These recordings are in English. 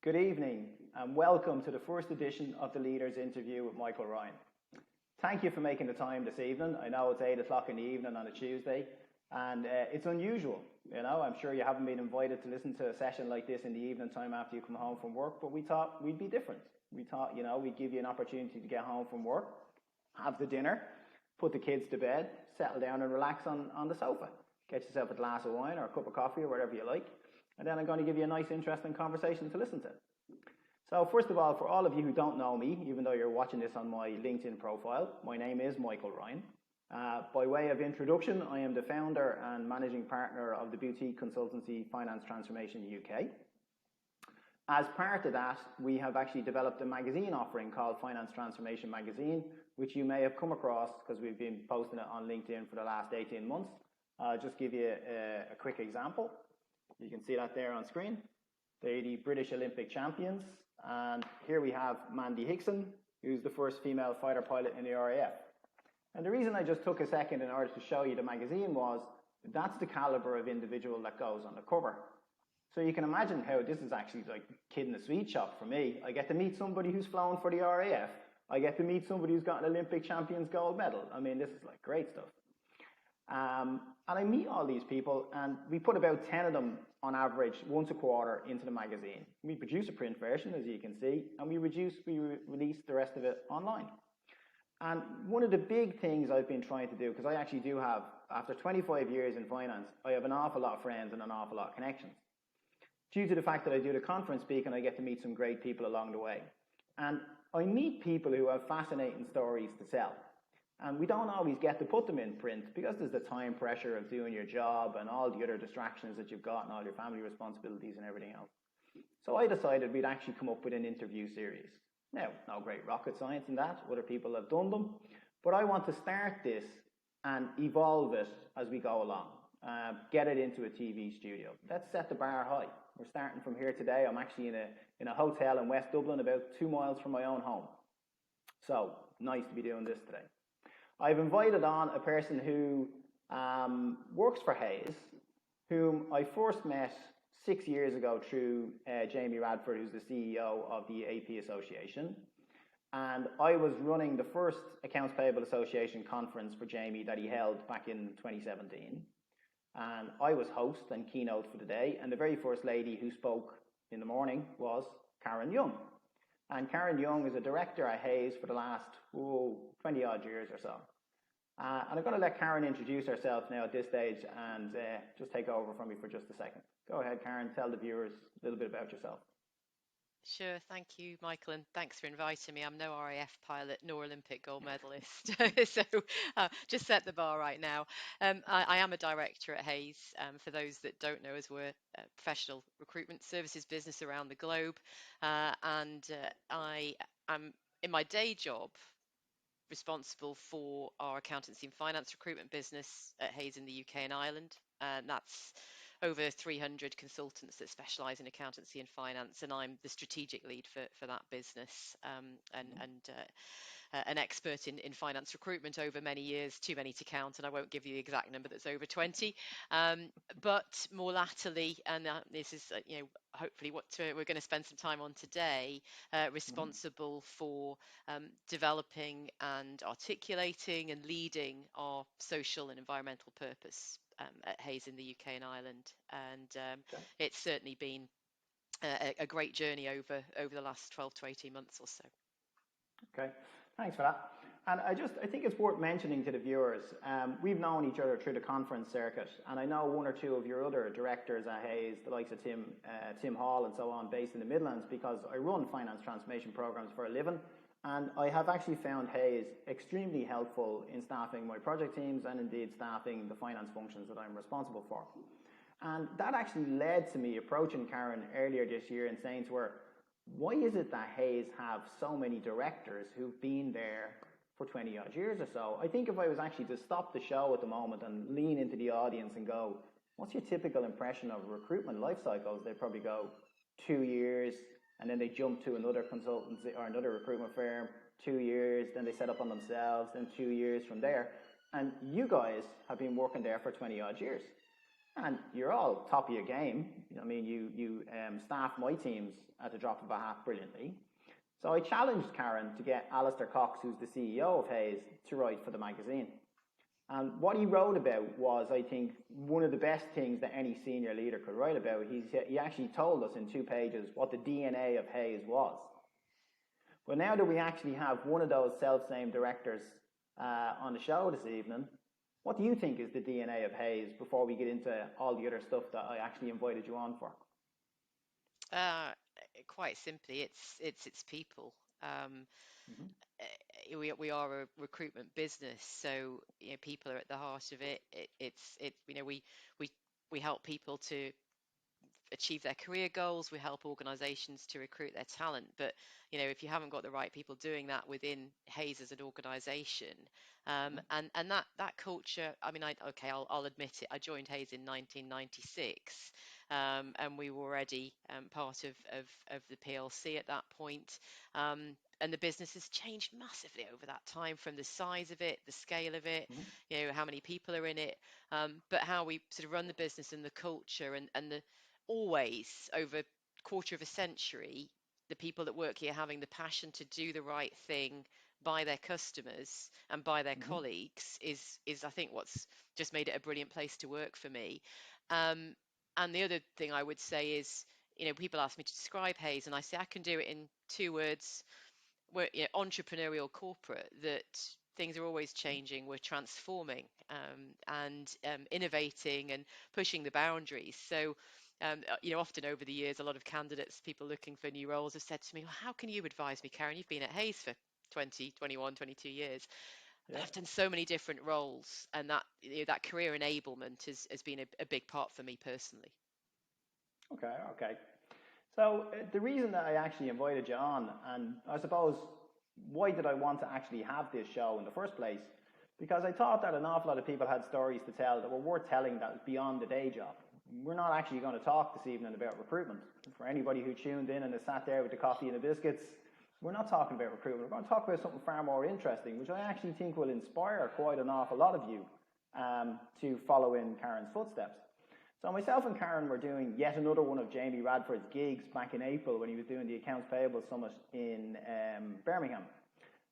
Good evening and welcome to the first edition of the Leaders Interview with Michael Ryan. Thank you for making the time this evening. I know it's 8 o'clock in the evening on a Tuesday and it's unusual. I'm sure you haven't been invited to listen to a session like this in the evening time after you come home from work, but we thought we'd be different. We thought, we'd give you an opportunity to get home from work, have the dinner, put the kids to bed, settle down and relax on the sofa. Get yourself a glass of wine or a cup of coffee or whatever you like. And then I'm going to give you a nice, interesting conversation to listen to. So first of all, for all of you who don't know me, even though you're watching this on my LinkedIn profile, my name is Michael Ryan. By way of introduction, I am the founder and managing partner of the boutique consultancy Finance Transformation UK. As part of that, we have actually developed a magazine offering called Finance Transformation Magazine, which you may have come across because we've been posting it on LinkedIn for the last 18 months. I'll just give you a quick example. You can see that there on screen. They're the British Olympic champions. And here we have Mandy Hickson, who's the first female fighter pilot in the RAF. And the reason I just took a second in order to show you the magazine was that's the caliber of individual that goes on the cover. So you can imagine how this is actually like kid in a sweet shop for me. I get to meet somebody who's flown for the RAF. I get to meet somebody who's got an Olympic champions gold medal. I mean, this is like great stuff. And I meet all these people, and we put about 10 of them on average once a quarter into the magazine. We produce a print version, as you can see, and we release the rest of it online. And one of the big things I've been trying to do, because I actually do have, after 25 years in finance, I have an awful lot of friends and an awful lot of connections. Due to the fact that I do the conference speaking, I get to meet some great people along the way. And I meet people who have fascinating stories to tell. And we don't always get to put them in print because there's the time pressure of doing your job and all the other distractions that you've got and all your family responsibilities and everything else. So I decided we'd actually come up with an interview series. Now, no great rocket science in that. Other people have done them. But I want to start this and evolve it as we go along. Get it into a TV studio. Let's set the bar high. We're starting from here today. I'm actually in a hotel in West Dublin, about 2 miles from my own home. So, nice to be doing this today. I've invited on a person who works for Hays, whom I first met 6 years ago through Jamie Radford, who's the CEO of the AP Association. And I was running the first Accounts Payable Association conference for Jamie that he held back in 2017. And I was host and keynote for the day. And the very first lady who spoke in the morning was Karen Young. And Karen Young is a director at Hays for the last 20 odd years or so. And I'm going to let Karen introduce herself now at this stage and just take over from me for just a second. Go ahead, Karen, tell the viewers a little bit about yourself. Sure, thank you, Michael, and thanks for inviting me. I'm no RAF pilot nor Olympic gold medalist, so just set the bar right now. I am a director at Hays. For those that don't know, as we're a professional recruitment services business around the globe, and I am in my day job responsible for our accountancy and finance recruitment business at Hays in the UK and Ireland, and that's over 300 consultants that specialise in accountancy and finance, and I'm the strategic lead for that business, and an expert in finance recruitment over many years, too many to count, and I won't give you the exact number, that's over 20. But more latterly, and this is hopefully what we're going to spend some time on today, responsible for developing and articulating and leading our social and environmental purpose at Hays in the UK and Ireland, and it's certainly been a great journey over the last 12 to 18 months or so. Okay, thanks for that. And I think it's worth mentioning to the viewers, we've known each other through the conference circuit, and I know one or two of your other directors at Hays, the likes of Tim Hall and so on, based in the Midlands, because I run finance transformation programs for a living. And I have actually found Hays extremely helpful in staffing my project teams and indeed staffing the finance functions that I'm responsible for. And that actually led to me approaching Karen earlier this year and saying to her, why is it that Hays have so many directors who've been there for 20 odd years or so? I think if I was actually to stop the show at the moment and lean into the audience and go, what's your typical impression of recruitment life cycles? They'd probably go 2 years, and then they jump to another consultancy or another recruitment firm, 2 years, then they set up on themselves, then 2 years from there. And you guys have been working there for 20 odd years. And you're all top of your game. I mean, you staff my teams at the drop of a hat brilliantly. So I challenged Karen to get Alistair Cox, who's the CEO of Hayes, to write for the magazine. And what he wrote about was, I think, one of the best things that any senior leader could write about. He actually told us in 2 pages what the DNA of Hayes was. But now that we actually have one of those self-same directors on the show this evening, what do you think is the DNA of Hayes before we get into all the other stuff that I actually invited you on for? Uh, Quite simply, it's people. Mm-hmm. We are a recruitment business, so people are at the heart of it. We help people to achieve their career goals. We help organizations to recruit their talent. But if you haven't got the right people doing that within Hayes as an organization, and that culture, I mean, I'll admit it. I joined Hayes in 1996, and we were already part of the PLC at that point. And the business has changed massively over that time, from the size of it, the scale of it, how many people are in it, but how we sort of run the business and the culture, and the always, over a quarter of a century, the people that work here having the passion to do the right thing by their customers and by their Mm-hmm. colleagues is I think what's just made it a brilliant place to work for me. And the other thing I would say is, people ask me to describe Hayes, and I say I can do it in 2 words. We're entrepreneurial corporate, that things are always changing. We're transforming, and innovating and pushing the boundaries. So often over the years, a lot of candidates, people looking for new roles, have said to me, well, how can you advise me, Karen? You've been at Hayes for 20, 21, 22 years. But Yeah. I've done so many different roles, and that career enablement has been a big part for me personally. Okay. Okay. So the reason that I actually invited you on, and I suppose why did I want to actually have this show in the first place? Because I thought that an awful lot of people had stories to tell that were worth telling, that was beyond the day job. We're not actually going to talk this evening about recruitment. For anybody who tuned in and has sat there with the coffee and the biscuits, we're not talking about recruitment. We're going to talk about something far more interesting, which I actually think will inspire quite an awful lot of you to follow in Karen's footsteps. So myself and Karen were doing yet another one of Jamie Radford's gigs back in April when he was doing the Accounts Payable Summit in Birmingham.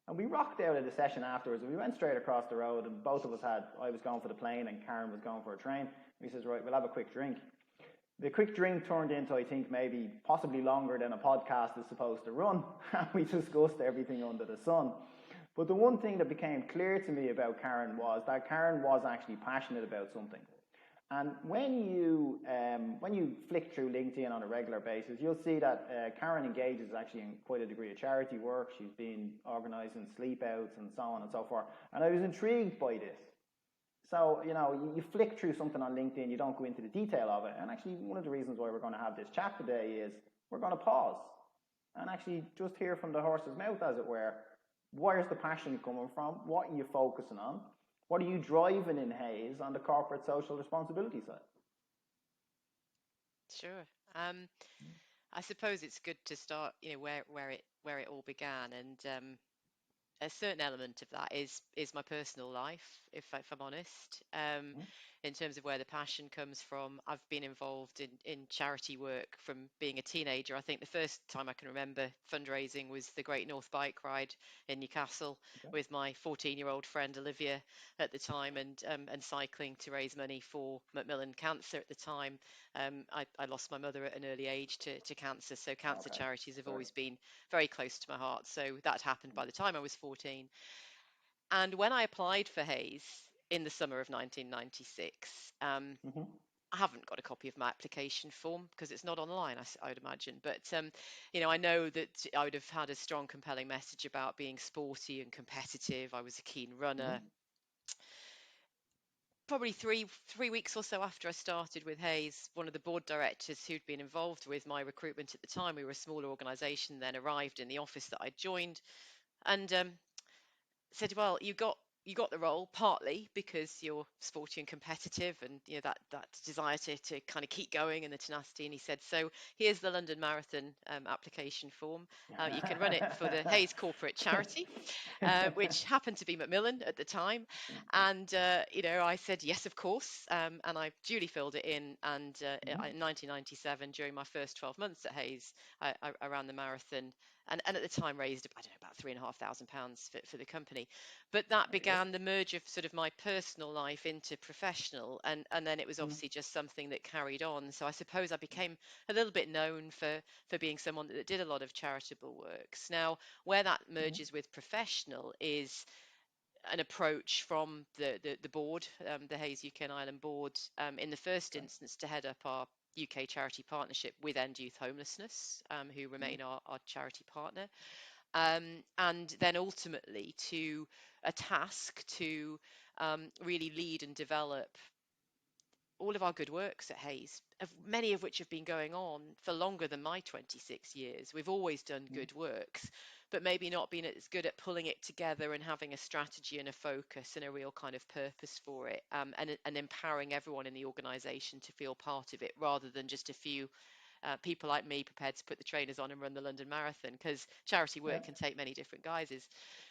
And we rocked out of the session afterwards, and we went straight across the road, and both of us I was going for the plane and Karen was going for a train. And he says, right, we'll have a quick drink. The quick drink turned into, I think, maybe possibly longer than a podcast is supposed to run. And we discussed everything under the sun. But the one thing that became clear to me about Karen was that Karen was actually passionate about something. And when you flick through LinkedIn on a regular basis, you'll see that Karen engages actually in quite a degree of charity work. She's been organising sleep outs and so on and so forth. And I was intrigued by this. So, you flick through something on LinkedIn, you don't go into the detail of it. And actually, one of the reasons why we're going to have this chat today is we're going to pause and actually just hear from the horse's mouth, as it were. Where's the passion coming from? What are you focusing on? What are you driving in Hayes on the corporate social responsibility side? Sure. I suppose it's good to start, where it all began, and a certain element of that is my personal life, if I'm honest. In terms of where the passion comes from, I've been involved in charity work from being a teenager. I think the first time I can remember fundraising was the Great North Bike Ride in Newcastle, Okay. with my 14-year-old friend Olivia at the time, and cycling to raise money for Macmillan Cancer at the time. I lost my mother at an early age to cancer, so cancer Okay. charities have Sorry. always been very close to my heart. So that happened by the time I was 14. And when I applied for Hayes in the summer of 1996, Mm-hmm. I haven't got a copy of my application form because it's not online, I would imagine. But I know that I would have had a strong, compelling message about being sporty and competitive. I was a keen runner. Mm-hmm. Probably three weeks or so after I started with Hayes, one of the board directors who'd been involved with my recruitment at the time, we were a smaller organisation then, arrived in the office that I joined, and said, well, you got you got the role partly because you're sporty and competitive, and that desire to kind of keep going and the tenacity. And he said, so here's the London Marathon application form. You can run it for the Hayes corporate charity, which happened to be Macmillan at the time. And I said yes, of course, and I duly filled it in. And in 1997, during my first 12 months at Hayes, I ran the marathon, and at the time raised, I don't know, about £3,500 for the company. But that began the merge of sort of my personal life into professional, and then it was obviously just something that carried on. So I suppose I became a little bit known for being someone that did a lot of charitable works. Now, where that merges with professional is an approach from the board, the Hayes UK and Ireland board, in the first instance to head up our UK charity partnership with End Youth Homelessness, who remain our charity partner, and then ultimately to a task to really lead and develop all of our good works at Hayes, many of which have been going on for longer than my 26 years. We've always done good works, but maybe not been as good at pulling it together and having a strategy and a focus and a real kind of purpose for it, and empowering everyone in the organisation to feel part of it, rather than just a few people like me prepared to put the trainers on and run the London Marathon, because charity work can take many different guises.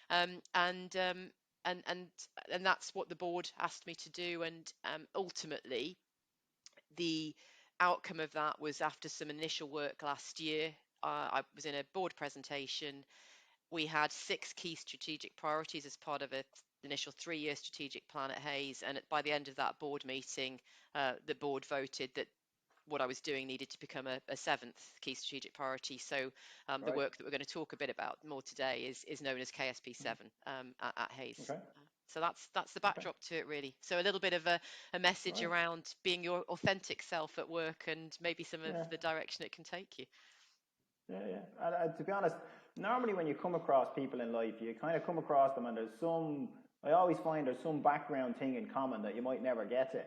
Um, and um, and and and that's what the board asked me to do. And ultimately, the outcome of that was, after some initial work last year, I was in a board presentation. We had 6 key strategic priorities as part of an initial 3-year strategic plan at Hayes, and by the end of that board meeting, the board voted that what I was doing needed to become a 7th key strategic priority. So the work that we're going to talk a bit about more today is known as KSP7 at Hayes. Okay. So that's the backdrop to it, really. So a little bit of a message around being your authentic self at work, and maybe some of the direction it can take you. Yeah. And to be honest, normally when you come across people in life, you kind of come across them, and I always find there's some background thing in common that you might never get to.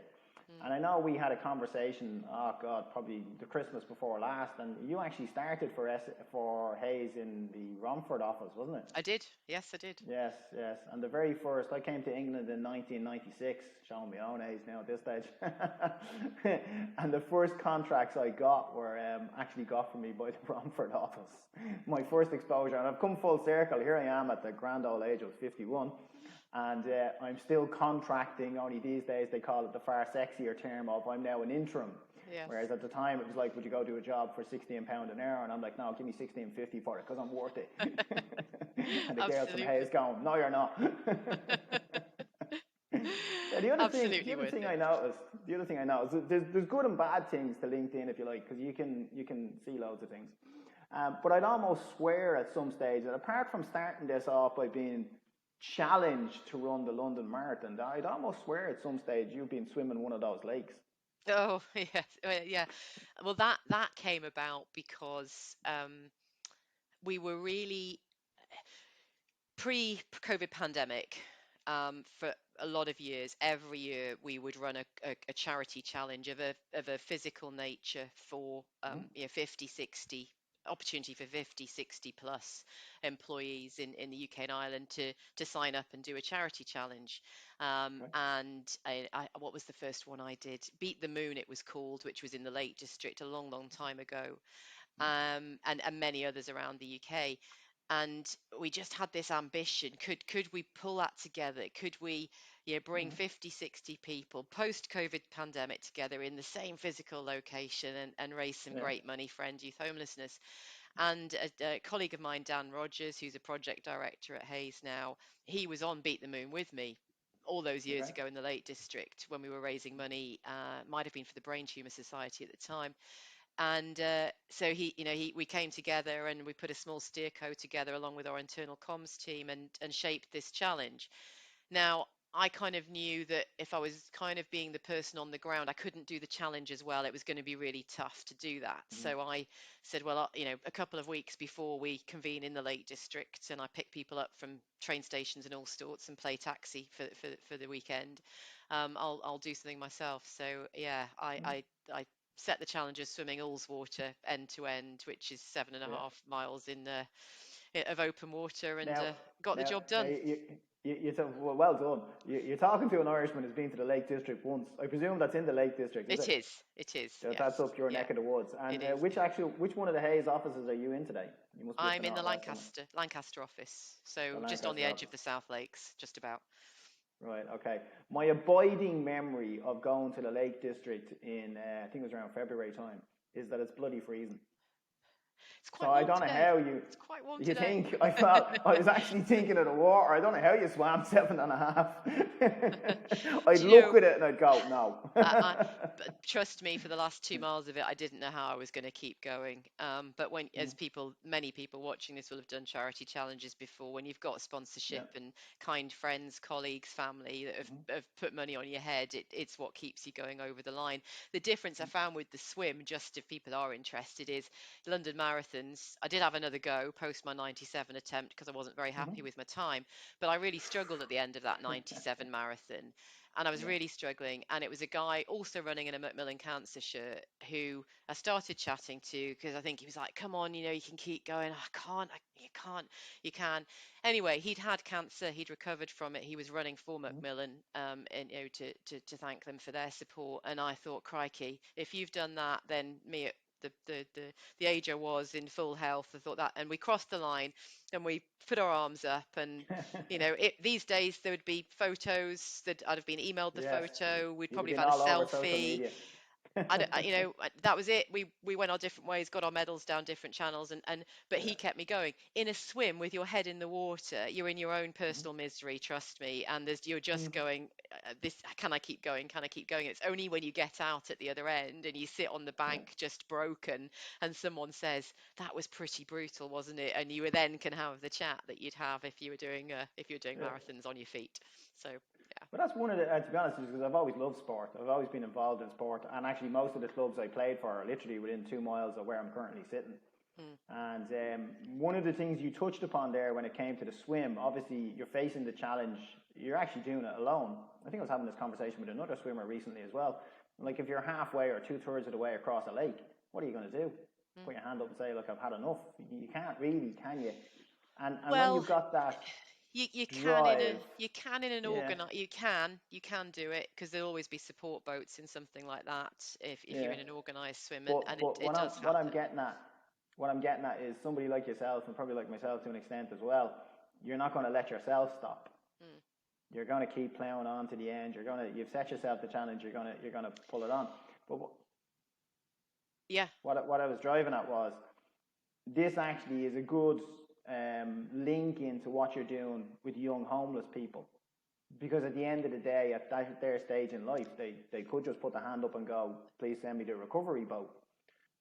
And I know we had a conversation, oh God, probably the Christmas before last, and you actually started for Hayes in the Romford office, wasn't it? I did. Yes, I did. Yes. And the very first, I came to England in 1996, showing my own age now at this stage. And the first contracts I got were actually got for me by the Romford office. My first exposure, and I've come full circle. Here I am at the grand old age of 51. And I'm still contracting, only these days they call it the far sexier term of I'm now an interim. Yes. Whereas at the time it was like, would you go do a job for £16 an hour? And I'm like, no, give me £16.50 for it because I'm worth it. And the girls from Hayes going, no, you're not. The other thing I noticed, there's good and bad things to LinkedIn, if you like, because you can see loads of things. But I'd almost swear at some stage that apart from starting this off by being challenged to run the London Marathon, I'd almost swear at some stage you've been swimming one of those lakes. Oh, yes. Yeah. Well, that came about because we were really pre-COVID pandemic. For a lot of years, every year we would run a charity challenge of a physical nature for 50, 60 opportunity for 50, 60 plus employees in the UK and Ireland to sign up and do a charity challenge. And what was the first one I did? Beat the Moon, it was called, which was in the Lake District a long time ago, and many others around the UK. And we just had this ambition. Could we pull that together? Could we bring 50, 60 people post-COVID pandemic together in the same physical location and raise some great money for End Youth Homelessness? And a colleague of mine, Dan Rogers, who's a project director at Hayes now, he was on Beat the Moon with me all those years ago in the Lake District when we were raising money, might have been for the Brain Tumor Society at the time. And so we came together and we put a small steerco together along with our internal comms team and shaped this challenge. Now, I kind of knew that if I was kind of being the person on the ground, I couldn't do the challenge as well. It was going to be really tough to do that. So I said, well, a couple of weeks before we convene in the Lake District and I pick people up from train stations and all sorts and play taxi for the weekend, I'll do something myself. So yeah, I set the challenge of swimming Ullswater end to end, which is 7.5 miles of open water, and got the job done. well done. You're talking to an Irishman who's been to the Lake District once. I presume that's in the Lake District, is It it? is. It is. That's Yes. up your Yeah. neck of the woods. And It is. which one of the Hayes offices are you in today? You must be at the I'm in the Northwest one. Lancaster office, The so just on the Lancaster edge of office. the South Lakes, just about. Right, okay. My abiding memory of going to the Lake District in, I think it was around February time, is that it's bloody freezing. It's So quite I warm don't know today. how It's quite warm you today. think, I was actually thinking of the water. I don't know how you swam 7.5. I'd Do you look know, at it and I'd go, no. but trust me, for the last 2 miles of it, I didn't know how I was going to keep going. But as many people watching this will have done charity challenges before, when you've got Yeah. sponsorship and kind friends, colleagues, family that have put money on your head, it's what keeps you going over the line. The difference I found with the swim, just if people are interested, is London marathons. I did have another go post my 97 attempt because I wasn't very happy with my time, but I really struggled at the end of that 97 marathon, and I was Yeah. really struggling. And it was a guy also running in a Macmillan Cancer shirt who I started chatting to because I think he was like, "Come on, you can keep going." I can't. You can't. You can. Anyway, he'd had cancer. He'd recovered from it. He was running for Macmillan, and to thank them for their support. And I thought, crikey, if you've done that, then me at the age I was in full health, I thought that. And we crossed the line and we put our arms up, and these days there would be photos that I'd have been emailed the Yes. photo. We'd You'd have probably been have had all a over social selfie. media. That was it. We went our different ways, got our medals down different channels, but Yeah. he kept me going. In a swim with your head in the water, you're in your own personal misery, trust me, and you're just going, this, can I keep going? Can I keep going? It's only when you get out at the other end and you sit on the Yeah. bank just broken, and someone says, that was pretty brutal, wasn't it? And you then can have the chat that you'd have if you were doing Yeah. marathons on your feet. So yeah. But that's one of the, to be honest, because I've always loved sport. I've always been involved in sport. And actually, most of the clubs I played for are literally within 2 miles of where I'm currently sitting. And one of the things you touched upon there when it came to the swim, obviously, you're facing the challenge. You're actually doing it alone. I think I was having this conversation with another swimmer recently as well. Like, if you're halfway or 2/3 of the way across a lake, what are you going to do? Put your hand up and say, look, I've had enough. You can't really, can you? And when Well, you've got that you can drive, in an yeah, you can do it, because there'll always be support boats in something like that if you're yeah. in an organized swim, and But it does what I'm happen. getting at, is somebody like yourself, and probably like myself to an extent as well. You're not going to let yourself stop. You're going to keep plowing on to the end. You've set yourself the challenge. You're going to pull it on. But Yeah. what I was driving at was, this actually is a good link into what you're doing with young homeless people. Because at the end of the day, at their stage in life, they could just put the hand up and go, please send me the recovery boat.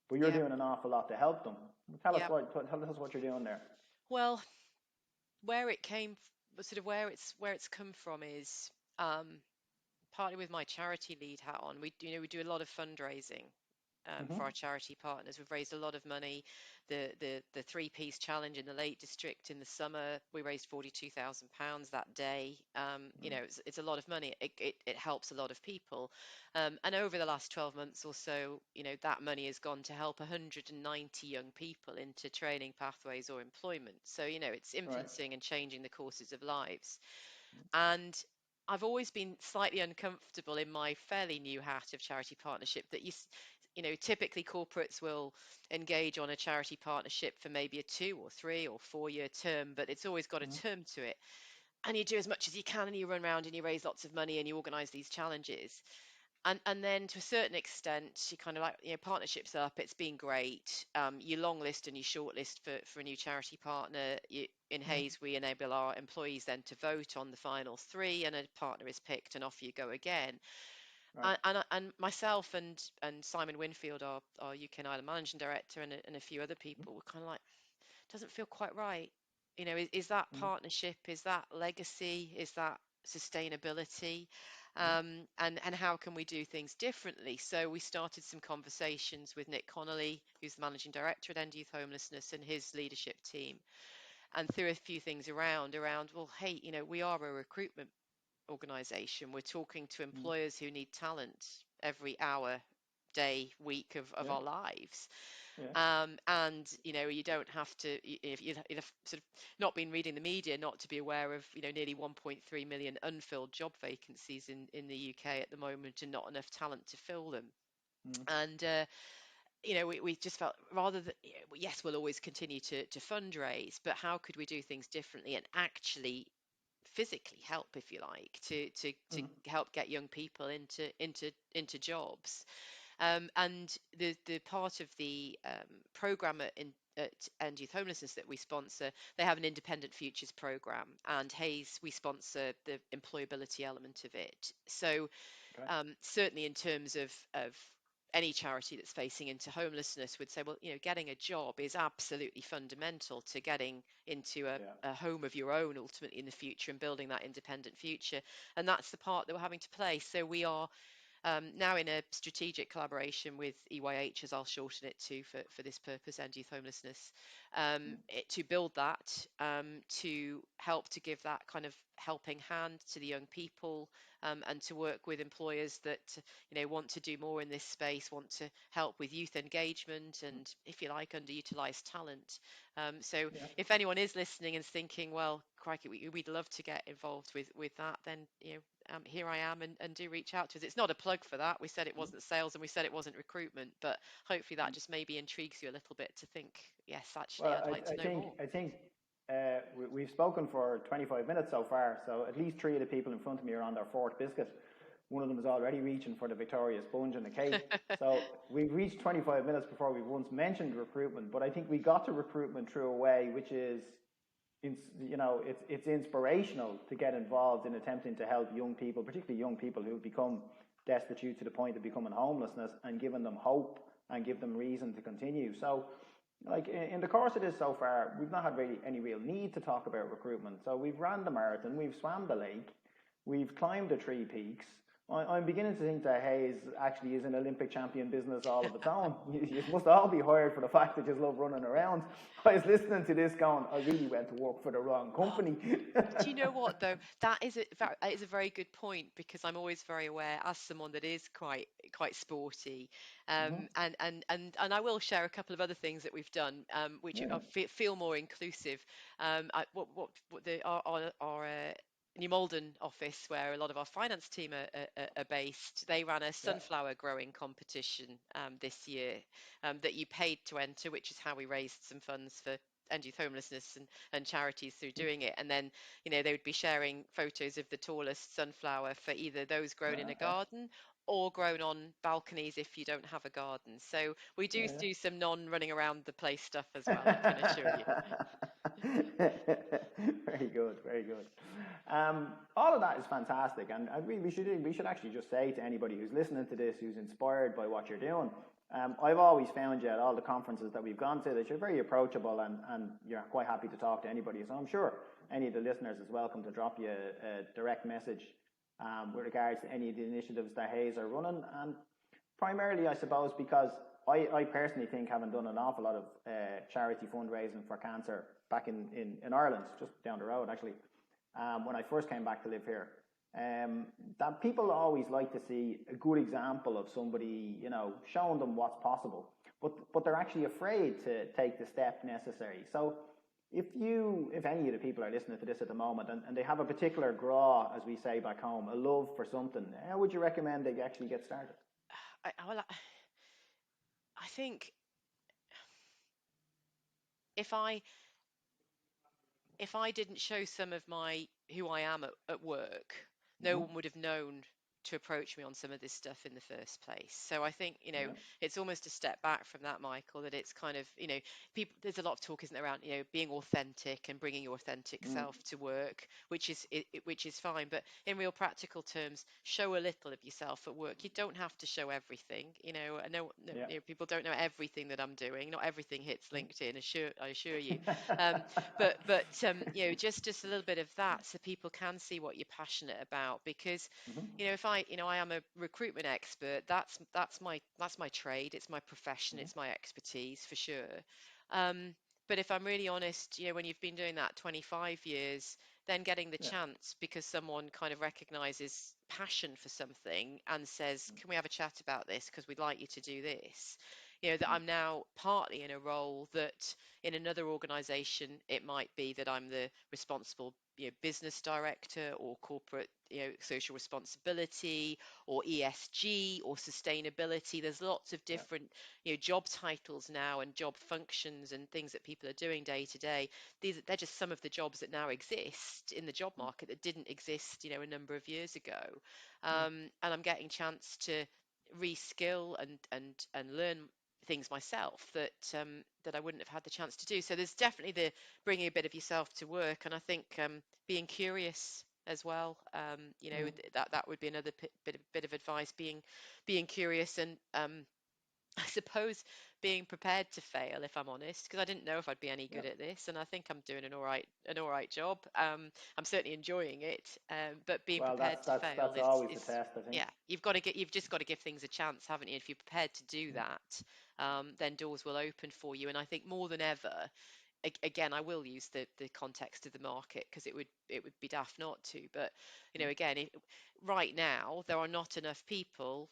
But you're doing an awful lot to help them. Tell us what you're doing there. Well, where it's come from is, partly with my charity lead hat on. We do a lot of fundraising for our charity partners. We've raised a lot of money. The three-piece challenge in the Lake District in the summer, we raised £42,000 that day. It's a lot of money. It helps a lot of people. And over the last 12 months or so, that money has gone to help 190 young people into training pathways or employment. So, it's influencing and changing the courses of lives. And I've always been slightly uncomfortable in my fairly new hat of charity partnership, that typically corporates will engage on a charity partnership for maybe a 2 or 3 or 4 year term, but it's always got a term to it. And you do as much as you can, and you run around and you raise lots of money and you organize these challenges. And then to a certain extent, you kind of like, partnerships up, it's been great. You long list and you short list for a new charity partner. In Hayes, we enable our employees then to vote on the final 3, and a partner is picked, and off you go again. Right. And myself and Simon Winfield, our UK and Ireland managing director, and a few other people were kind of like, doesn't feel quite right. Is that partnership? Is that legacy? Is that sustainability? And how can we do things differently? So we started some conversations with Nick Connolly, who's the managing director at End Youth Homelessness, and his leadership team, and threw a few things around, well, hey, we are a recruitment organization. We're talking to employers who need talent every hour, day, week of our lives. Yeah. And you don't have to, if you've sort of not been reading the media, not to be aware of nearly 1.3 million unfilled job vacancies in the UK at the moment, and not enough talent to fill them. Mm. And we just felt, rather than, yes, we'll always continue to fundraise, but how could we do things differently and actually physically help, if you like, to Mm. help get young people into jobs. And the part of the program at End Youth Homelessness that we sponsor, they have an Independent Futures program, and Hayes, we sponsor the employability element of it. So Okay. certainly in terms of any charity that's facing into homelessness would say, well, getting a job is absolutely fundamental to getting into Yeah. a home of your own ultimately in the future and building that independent future. And that's the part that we're having to play. So we are now in a strategic collaboration with EYH, as I'll shorten it to for this purpose, End Youth Homelessness, to build that, to help to give that kind of helping hand to the young people, and to work with employers that want to do more in this space, want to help with youth engagement and, if you like, underutilized talent. So Yeah. if anyone is listening and thinking, well, crikey, we'd love to get involved with that, then here I am, and do reach out to us. It's not a plug for that. We said it wasn't sales and we said it wasn't recruitment, but hopefully that just maybe intrigues you a little bit to think, yes, actually, Well, I'd like to know more. I think we've spoken for 25 minutes so far, so at least 3 of the people in front of me are on their 4th biscuit. One of them is already reaching for the Victoria sponge and the cake. So we've reached 25 minutes before we once mentioned recruitment, but I think we got to recruitment through a way which is, it's inspirational to get involved in attempting to help young people, particularly young people who become destitute to the point of becoming homelessness, and giving them hope and give them reason to continue. So, like in the course of this so far, we've not had really any real need to talk about recruitment. So we've ran the marathon, we've swam the lake, we've climbed the 3 peaks. I'm beginning to think that Hayes actually is an Olympic champion business all of its own. You must all be hired for the fact that you love running around. I was listening to this going, I really went to work for the wrong company. Do you know what, though? That is a very good point, because I'm always very aware, as someone that is quite sporty, Mm-hmm. and I will share a couple of other things that we've done, which Yeah. feel more inclusive. What our New Malden office, where a lot of our finance team are based, they ran a Yeah. sunflower growing competition this year, that you paid to enter, which is how we raised some funds for End Youth Homelessness and charities through doing it. And then, they would be sharing photos of the tallest sunflower for either those grown in a Okay. garden or grown on balconies if you don't have a garden. So we do Yeah. do some non-running around the place stuff as well, I can assure you. Very good, very good. All of that is fantastic, and we should actually just say to anybody who's listening to this, who's inspired by what you're doing. I've always found you at all the conferences that we've gone to that you're very approachable, and you're quite happy to talk to anybody. So I'm sure any of the listeners is welcome to drop you a direct message with regards to any of the initiatives that Hayes are running, and primarily, I suppose, because I personally think, having done an awful lot of charity fundraising for cancer back in Ireland, just down the road actually, when I first came back to live here, that people always like to see a good example of somebody, showing them what's possible, but they're actually afraid to take the step necessary. So if any of the people are listening to this at the moment, and they have a particular graw, as we say back home, a love for something, how would you recommend they actually get started? I think if I didn't show some of who I am at work, no Mm-hmm. one would have known to approach me on some of this stuff in the first place. So I think, Yeah. it's almost a step back from that, Michael, that it's kind of, people, there's a lot of talk, isn't there, around, being authentic and bringing your authentic Mm. self to work, which is fine. But in real practical terms, show a little of yourself at work. You don't have to show everything. I know, Yeah. people don't know everything that I'm doing. Not everything hits Mm. LinkedIn, I assure you. But just a little bit of that, so people can see what you're passionate about. Because Mm-hmm. if I am a recruitment expert, that's my trade, it's my profession, Mm-hmm. it's my expertise for sure. um but if I'm really honest, when you've been doing that 25 years, then getting the Yeah. chance because someone kind of recognizes passion for something and says, can we have a chat about this because we'd like you to do this, that I'm now partly in a role that in another organization, it might be that I'm the responsible, business director or corporate, social responsibility or ESG or sustainability. There's lots of Yeah. different, job titles now and job functions and things that people are doing day to day. They're just some of the jobs that now exist in the job market that didn't exist, a number of years ago. Yeah. And I'm getting chance to reskill and learn things myself that I wouldn't have had the chance to do. So there's definitely the bringing a bit of yourself to work, and I think being curious as well. Mm. That would be another bit of advice. Being curious and I suppose being prepared to fail, if I'm honest, because I didn't know if I'd be any Yeah. good at this, and I think I'm doing an all right job. I'm certainly enjoying it, but being Well, prepared to fail that's is always the is test, I think. yeah, you've just got to give things a chance, haven't you? If you're prepared to do Mm. that, then doors will open for you. And I think more than ever, again, I will use the context of the market because it would be daft not to. But Mm. again, right now there are not enough people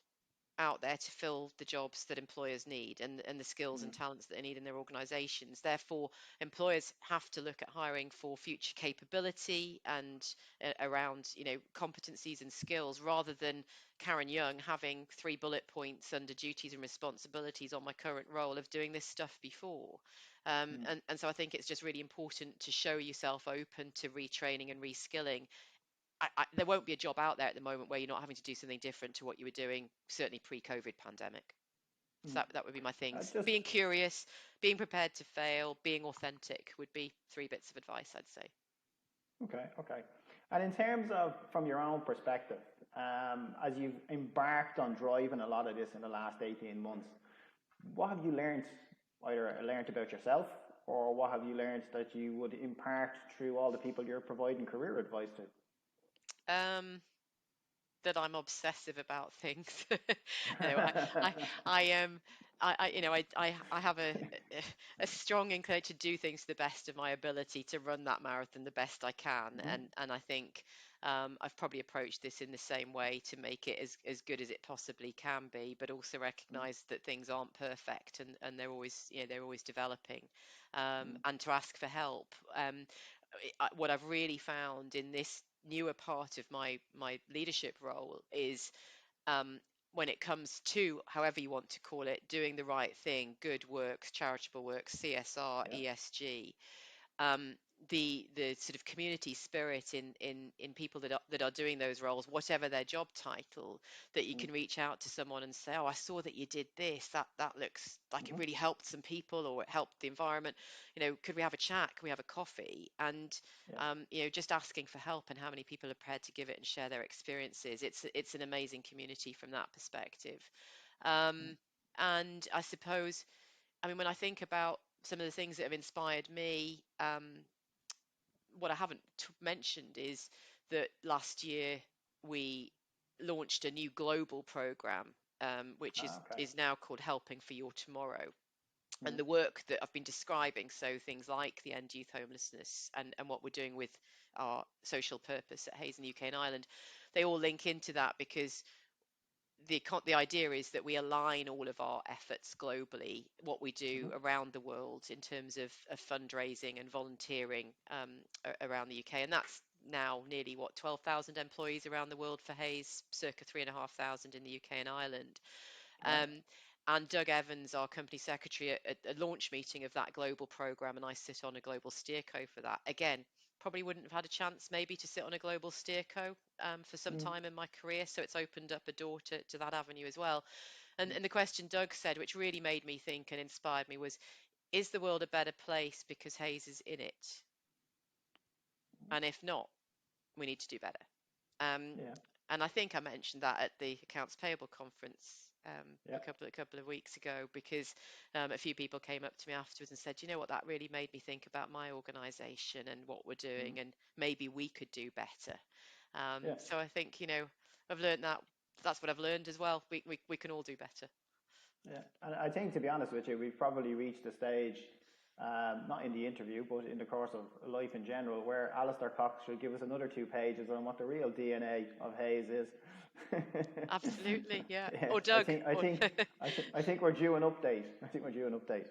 out there to fill the jobs that employers need and the skills Mm. and talents that they need in their organizations. Therefore, employers have to look at hiring for future capability and around, competencies and skills rather than Karen Young having 3 bullet points under duties and responsibilities on my current role of doing this stuff before. Mm. And so I think it's just really important to show yourself open to retraining and reskilling. There won't be a job out there at the moment where you're not having to do something different to what you were doing, certainly pre-COVID pandemic. So Mm. that would be my things. Just Being curious, being prepared to fail, being authentic would be 3 bits of advice, I'd say. okay, okay. And in terms of from your own perspective, as you've embarked on driving a lot of this in the last 18 months, what have you learned, either learned about yourself or what have you learned that you would impart through all the people you're providing career advice Um, that I'm obsessive about things. No, I, to? I am. I have a strong inclination to do things to the best of my ability to run that marathon the best I can, Mhm. and I think I've probably approached this in the same way to make it as good as it possibly can be, but also recognise that things aren't perfect and they're always developing, Mhm. and to ask for help. What I've really found in this newer part of my leadership role is um, when it comes to however you want to call it, doing the right thing, good works, charitable works, CSR, Yeah. ESG, um, the sort of community spirit in people that are doing those roles, whatever their job title, that you Mm. can reach out to someone and say, oh, I saw that you did this. That looks like it Mhm. really helped some people, or it helped the environment. Could we have a chat? Can we have a coffee? And Yeah. just asking for help and how many people are prepared to give it and share their experiences. It's an amazing community from that perspective. Mm. And I suppose, I mean, when I think about some of the things that have inspired me, what I haven't mentioned is that last year we launched a new global program, which is Ah, okay. is now called Helping for Your Tomorrow. And Mm. the work that I've been describing, so things like the end youth homelessness and what we're doing with our social purpose at Hayes in the UK and Ireland, they all link into that because the idea is that we align all of our efforts globally, what we do Mhm. around the world in terms of fundraising and volunteering around the UK. And that's now nearly 12,000 employees around the world for Hayes, circa 3,500 in the UK and Ireland. Yeah. Um, and Doug Evans, our company secretary, at a launch meeting of that global program, and I sit on a global steerco for that. Again, probably wouldn't have had a chance maybe to sit on a global steerco for some Mm. time in my career, so it's opened up a door to that avenue as well. And, Mm. and the question Doug said, which really made me think and inspired me, was, is the world a better place because Hayes is in it? And if not, we need to do better. Um, Yeah. and I think I mentioned that at the accounts payable conference Yeah. a couple of weeks ago, because a few people came up to me afterwards and said, you know what, that really made me think about my organisation and what we're Mm. doing, and maybe we could do better. Yeah. So I think, I've learned that. That's what I've learned as well. We can all do better. Yeah. And I think, to be honest with you, we've probably reached a stage. not in the interview, but in the course of life in general, where Alistair Cox should give us another 2 pages on what the real DNA of Hayes is. Absolutely, yeah. Yeah, Or Doug. I think we're due an update. I think we're due an update.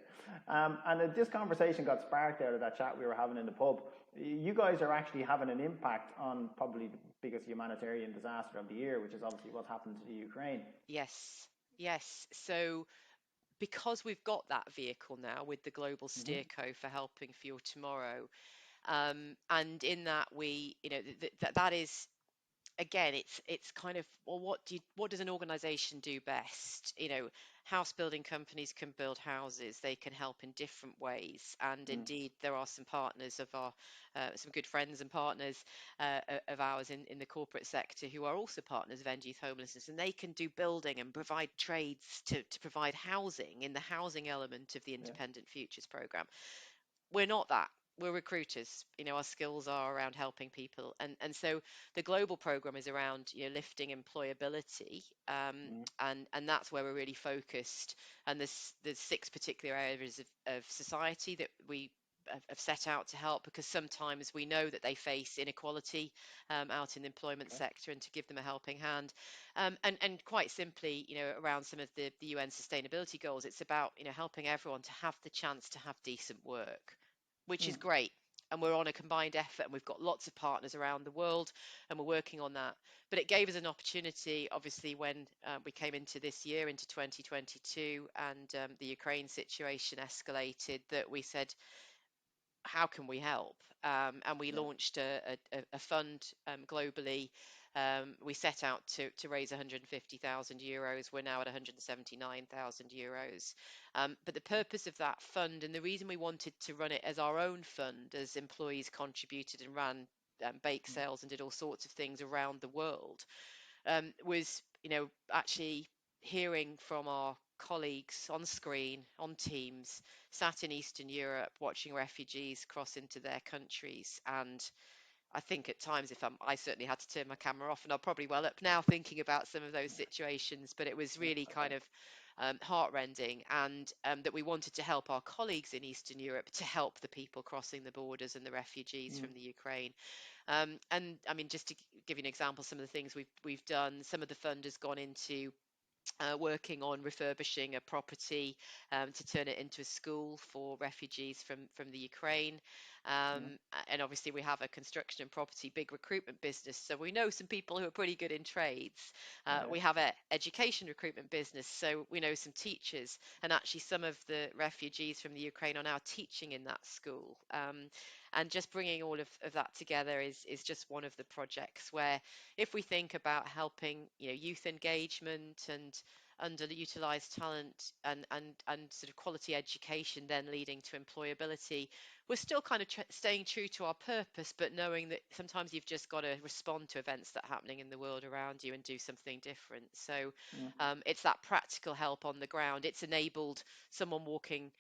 And this conversation got sparked out of that chat we were having in the pub. You guys are actually having an impact on probably the biggest humanitarian disaster of the year, which is obviously what's happened to the Ukraine. Yes, yes. So because we've got that vehicle now with the Global Steerco for Helping Fuel Tomorrow, and in that we, that is, again, it's kind of, well, what does an organization do best? House building companies can build houses, they can help in different ways, and indeed there are some partners of our some good friends and partners of ours in the corporate sector who are also partners of End Youth Homelessness, and they can do building and provide trades to provide housing in the housing element of the Independent Futures program. We're not that. We're recruiters. Our skills are around helping people, and so the global program is around lifting employability, and that's where we're really focused. And there's 6 particular areas of society that we have set out to help, because sometimes we know that they face inequality out in the employment sector, and to give them a helping hand. And quite simply, around some of the UN sustainability goals, it's about helping everyone to have the chance to have decent work, which is great. And we're on a combined effort, and we've got lots of partners around the world, and we're working on that. But it gave us an opportunity, obviously, when we came into this year, into 2022, and the Ukraine situation escalated, that we said, how can we help? And we launched a fund globally. We set out to raise 150,000 euros. We're now at 179,000 euros. But the purpose of that fund, and the reason we wanted to run it as our own fund, as employees contributed and ran bake sales and did all sorts of things around the world, was actually hearing from our colleagues on screen, on Teams, sat in Eastern Europe, watching refugees cross into their countries. And I think at times, I certainly had to turn my camera off, and I'll probably well up now thinking about some of those situations, but it was really kind of heartrending, and that we wanted to help our colleagues in Eastern Europe to help the people crossing the borders and the refugees from the Ukraine. And I mean, just to give you an example, some of the things we've done, some of the fund has gone into working on refurbishing a property to turn it into a school for refugees from the Ukraine. And obviously we have a construction and property big recruitment business, so we know some people who are pretty good in trades. We have an education recruitment business, so we know some teachers, and actually some of the refugees from the Ukraine are now teaching in that school. And just bringing all of that together is just one of the projects where, if we think about helping youth engagement and underutilized talent and sort of quality education then leading to employability, we're still kind of staying true to our purpose, but knowing that sometimes you've just got to respond to events that are happening in the world around you and do something different. So it's that practical help on the ground. It's enabled someone walking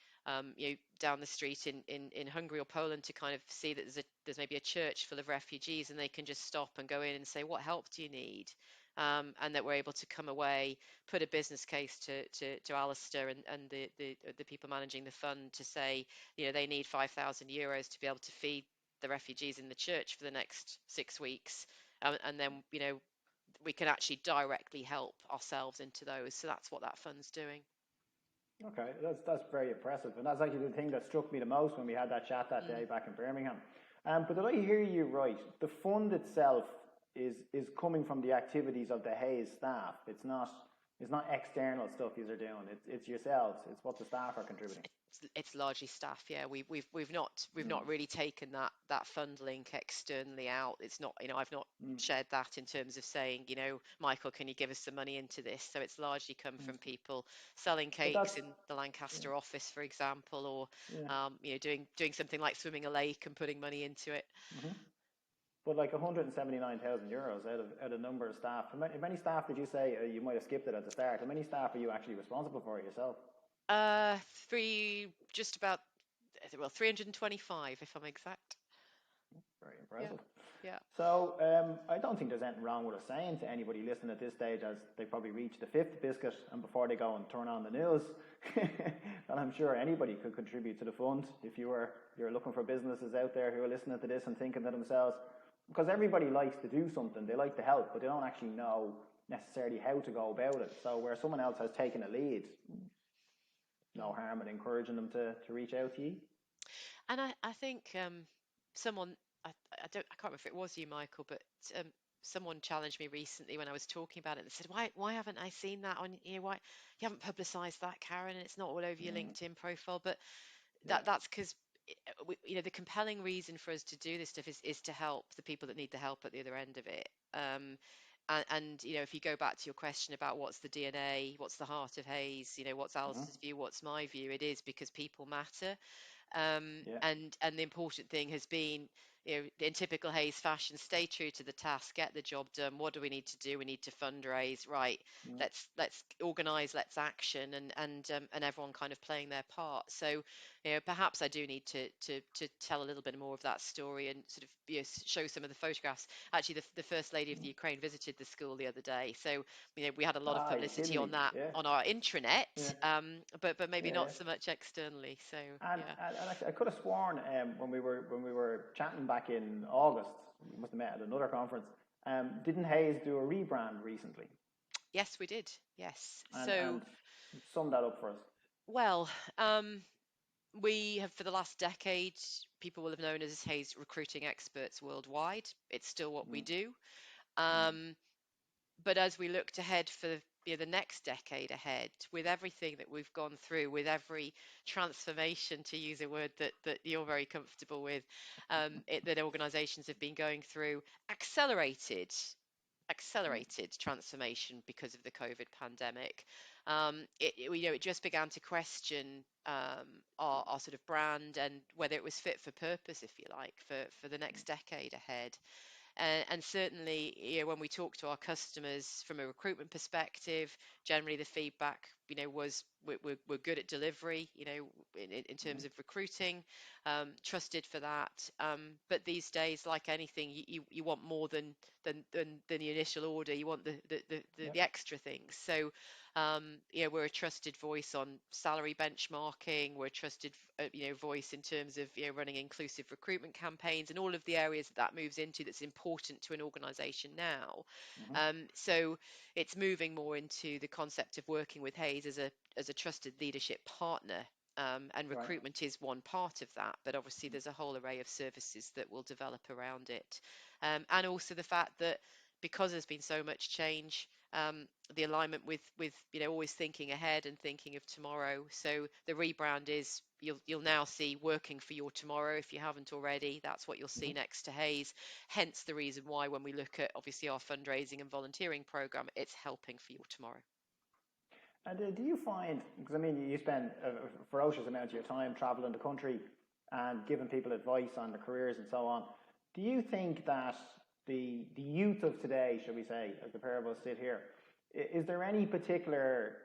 down the street in Hungary or Poland to kind of see that there's maybe a church full of refugees, and they can just stop and go in and say, what help do you need? And that we're able to come away, put a business case to Alistair and the people managing the fund to say, they need 5,000 euros to be able to feed the refugees in the church for the next 6 weeks. And then, we can actually directly help ourselves into those. So that's what that fund's doing. Okay, that's very impressive, and that's actually the thing that struck me the most when we had that chat that day back in Birmingham. But did I hear you right? The fund itself is coming from the activities of the Hayes staff. It's not external stuff you're doing. It's yourselves. It's what the staff are contributing. It's largely staff. Yeah, we've not really taken that fund link externally out. It's not, I've not shared that in terms of saying, Michael, can you give us some money into this? So it's largely come from people selling cakes in the Lancaster office, for example, or doing something like swimming a lake and putting money into it. But like 179,000 euros out of a number of staff. How many staff did you say, you might have skipped it at the start, how many staff are you actually responsible for yourself? Just about, well, 325 if I'm exact. Very impressive. Yeah. So I don't think there's anything wrong with us saying to anybody listening at this stage, as they probably reach the fifth biscuit and before they go and turn on the news, and I'm sure anybody could contribute to the fund if you're looking for businesses out there who are listening to this and thinking to themselves, because everybody likes to do something, they like to help, but they don't actually know necessarily how to go about it. So where someone else has taken a lead, no harm in encouraging them to reach out to you. And I think someone, I can't remember if it was you, Michael, but someone challenged me recently when I was talking about it and said, why haven't I seen that on, why you haven't publicized that, Karen, and it's not all over your LinkedIn profile. But that's because the compelling reason for us to do this stuff is to help the people that need the help at the other end of it. And if you go back to your question about what's the DNA, what's the heart of Hays, what's Alistair's view, what's my view, it is because people matter. And the important thing has been, in typical Hays fashion, stay true to the task, get the job done. What do we need to do? We need to fundraise, right? Let's organise, let's action, and everyone kind of playing their part. So, perhaps I do need to tell a little bit more of that story and sort of show some of the photographs. Actually, the First Lady of the Ukraine visited the school the other day, so we had a lot of publicity on that on our intranet, but maybe not so much externally. So and I could have sworn when we were chatting back in August, we must have met at another conference. Didn't Hays do a rebrand recently? Yes, we did. Yes. And sum that up for us. Well, we have, for the last decade, people will have known us as Hays recruiting experts worldwide. It's still what we do. But as we looked ahead for the next decade ahead, with everything that we've gone through, with every transformation, to use a word that you're very comfortable with, that organisations have been going through, accelerated transformation because of the COVID pandemic. It just began to question our sort of brand and whether it was fit for purpose, if you like, for the next decade ahead. And certainly, when we talk to our customers from a recruitment perspective, generally the feedback, was we're good at delivery, in terms of recruiting, trusted for that. But these days, like anything, you want more than the initial order. You want the extra things. So, we're a trusted voice on salary benchmarking. We're a trusted, voice in terms of running inclusive recruitment campaigns and all of the areas that moves into that's important to an organisation now. So it's moving more into the concept of working with Hays as a trusted leadership partner. And recruitment is one part of that, but obviously there's a whole array of services that will develop around it. And also the fact that because there's been so much change, the alignment with always thinking ahead and thinking of tomorrow. So the rebrand is you'll now see working for your tomorrow if you haven't already. That's what you'll see next to Hays. Hence the reason why when we look at obviously our fundraising and volunteering program, it's helping for your tomorrow. And do you find, because I mean you spend a ferocious amount of your time traveling the country and giving people advice on their careers and so on, do you think that the youth of today, shall we say, as the pair of us sit here, is there any particular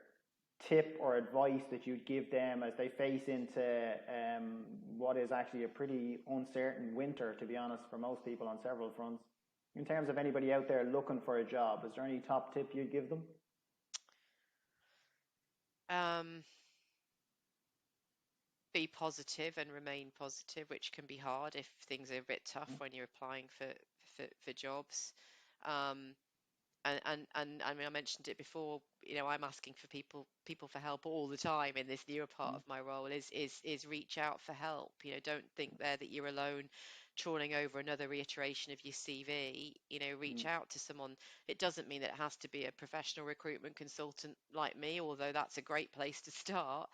tip or advice that you'd give them as they face into what is actually a pretty uncertain winter, to be honest, for most people on several fronts? In terms of anybody out there looking for a job, is there any top tip you'd give them? Be positive and remain positive, which can be hard if things are a bit tough when you're applying for jobs. And I mean, I mentioned it before, I'm asking for people for help all the time in this newer part of my role is reach out for help. Don't think there that you're alone trawling over another reiteration of your CV. Reach out to someone. It doesn't mean that it has to be a professional recruitment consultant like me, although that's a great place to start.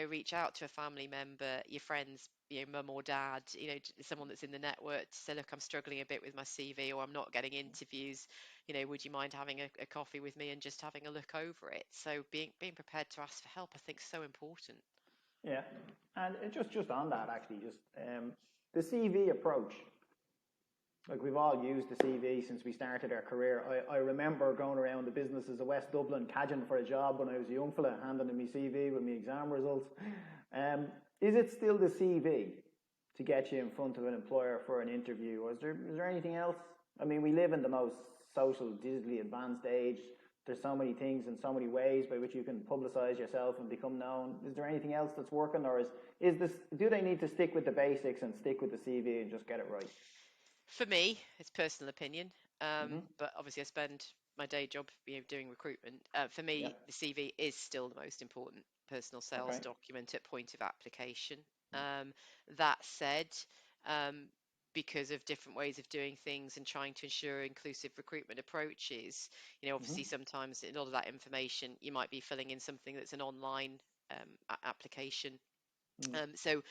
Reach out to a family member, your friends, mum or dad, someone that's in the network to say, look, I'm struggling a bit with my CV, or I'm not getting interviews. Would you mind having a coffee with me and just having a look over it? So being prepared to ask for help, I think, is so important. Yeah, and just on that, actually, just the CV approach. Like, we've all used the CV since we started our career. I remember going around the businesses of West Dublin, cadging for a job when I was a young fella, handing in my CV with my exam results. Is it still the CV to get you in front of an employer for an interview? Or is there anything else? I mean, we live in the most social, digitally advanced age. There's so many things and so many ways by which you can publicize yourself and become known. Is there anything else that's working, or is this? Do they need to stick with the basics and stick with the CV and just get it right? For me, it's personal opinion, Mm-hmm. but obviously I spend my day job, doing recruitment. For Yeah. me, the CV is still the most important personal sales Okay. document at point of application. Um, that said, um, because of different ways of doing things and trying to ensure inclusive recruitment approaches, Mm-hmm. obviously sometimes a lot of that information you might be filling in something that's an online application. Mm. So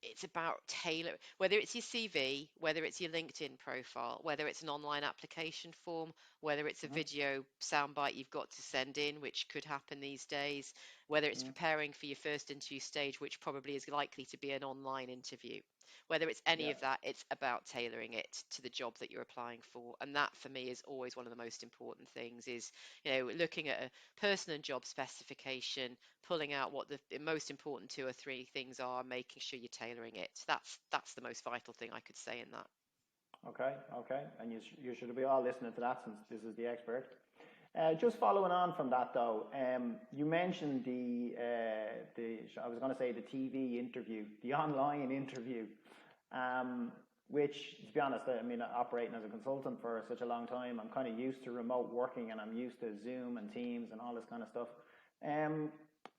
it's about tailor, whether it's your CV, whether it's your LinkedIn profile, whether it's an online application form, whether it's a Mm-hmm. video soundbite you've got to send in, which could happen these days, whether it's Mm. preparing for your first interview stage, which probably is likely to be an online interview. Whether it's any Yeah. of that, it's about tailoring it to the job that you're applying for. And that for me is always one of the most important things is, looking at a person and job specification, pulling out what the most important two or three things are, making sure you're tailoring it. That's the most vital thing I could say in that. Okay. Okay. And you should be all listening to that since this is the expert. Just following on from that, though, you mentioned the I was going to say the TV interview, the online interview, which, to be honest, I mean, operating as a consultant for such a long time, I'm kind of used to remote working and I'm used to Zoom and Teams and all this kind of stuff. Um,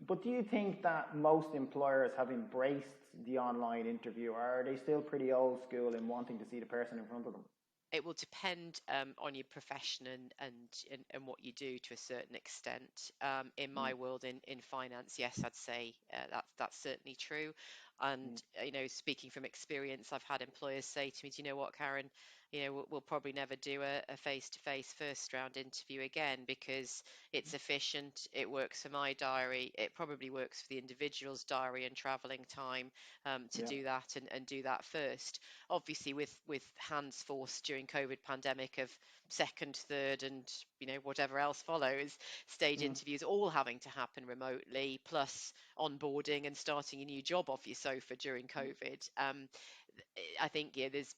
but do you think that most employers have embraced the online interview, or are they still pretty old school in wanting to see the person in front of them? It will depend on your profession and what you do to a certain extent. In Mm, my world, in finance, yes, I'd say that's certainly true. And mm, speaking from experience, I've had employers say to me, "Do you know what, Karen? We'll probably never do a face-to-face first round interview again because it's efficient. It works for my diary. It probably works for the individual's diary and traveling time to yeah. do that and do that first." Obviously with hands forced during COVID pandemic of second, third, and whatever else follows, stage Mm, interviews all having to happen remotely, plus onboarding and starting a new job off your sofa during mm, COVID. I think there's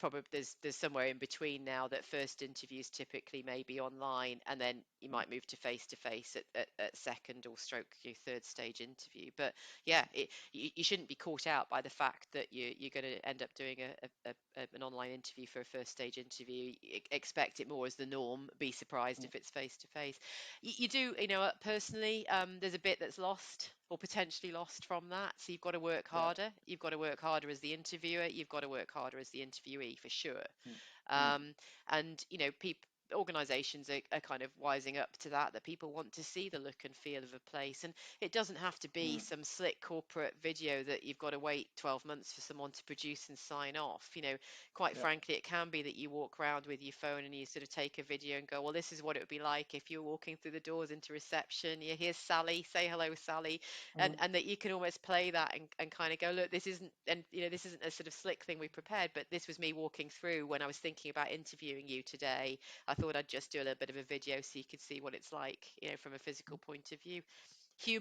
somewhere in between now that first interviews typically may be online, and then you mm, might move to face at second or stroke your third stage interview. But yeah, you shouldn't be caught out by the fact that you're going to end up doing an online interview for a first stage interview. Expect it more as the norm. Be surprised mm, if it's face to face. You do, personally, there's a bit that's lost or potentially lost from that. So you've got to work yeah. harder. You've got to work harder as the interviewer. You've got to work harder as the interviewee for sure. Mm, mm, Um, and people, organizations are kind of wising up to that people want to see the look and feel of a place, and it doesn't have to be mm, some slick corporate video that you've got to wait 12 months for someone to produce and sign off. Quite yeah. frankly, it can be that you walk around with your phone and you sort of take a video and go, well, this is what it would be like if you're walking through the doors into reception. You hear Sally, say hello, Sally, Mm, and that you can almost play that and kind of go, look, this isn't, and this isn't a sort of slick thing we prepared, but this was me walking through when I was thinking about interviewing you today. I thought I'd just do a little bit of a video so you could see what it's like, from a physical point of view.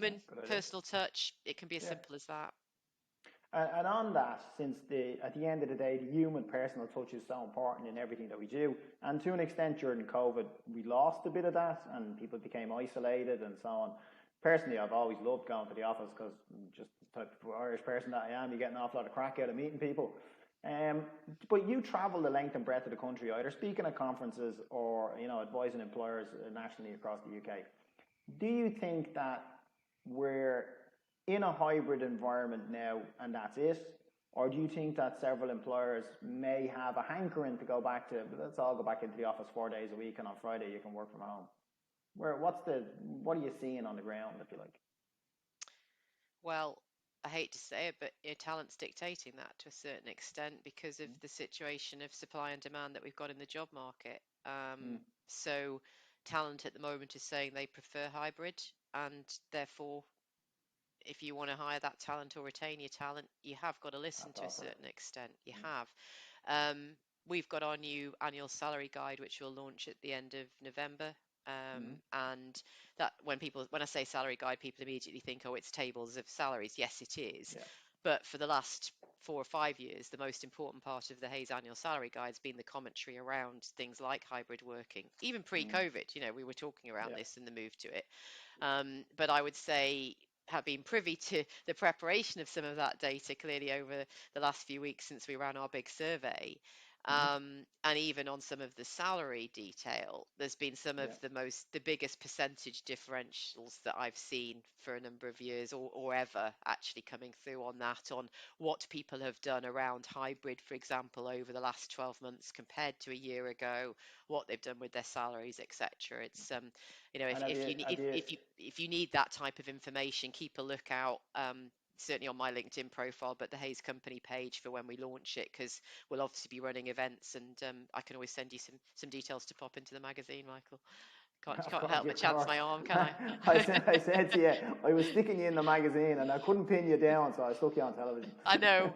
yeah, Human, good idea. personal touch, it can be as Yeah. simple as that. And on that, since at the end of the day, the human personal touch is so important in everything that we do, and to an extent during COVID, we lost a bit of that, and people became isolated and so on. Personally, I've always loved going to the office because just the type of Irish person that I am, you get an awful lot of crack out of meeting people. Um, but you travel the length and breadth of the country, either speaking at conferences or advising employers nationally across the UK. Do you think that we're in a hybrid environment now and that's it? Or do you think that several employers may have a hankering to go back to, let's all go back into the office 4 days a week and on Friday you can work from home? What are you seeing on the ground, if you like? Well, I hate to say it, but talent's dictating that to a certain extent because of Mm, the situation of supply and demand that we've got in the job market. mm, So talent at the moment is saying they prefer hybrid, and therefore, if you want to hire that talent or retain your talent, you have got to listen have to to a offer. certain extent. You Mm, have. Um, we've got our new annual salary guide, which will launch at the end of November. mm, And that when I say salary guide, people immediately think, oh, it's tables of salaries. Yes, it is. yeah. But for the last 4 or 5 years, the most important part of the Hays annual salary guide has been the commentary around things like hybrid working. Even pre-COVID, we were talking around this and the move to it. But I would say have been privy to the preparation of some of that data clearly over the last few weeks since we ran our big survey. And even on some of the salary detail, there's been some of the biggest percentage differentials that I've seen for a number of years or ever actually coming through on that, on what people have done around hybrid, for example, over the last 12 months compared to a year ago, what they've done with their salaries, etc. It's if you need that type of information, keep a lookout. Certainly on my LinkedIn profile, but the Hays company page for when we launch it, because we'll obviously be running events, and I can always send you some details to pop into the magazine, Michael. Can't help but chance my arm, can I? I said to you, I was sticking you in the magazine and I couldn't pin you down, so I stuck you on television. I know.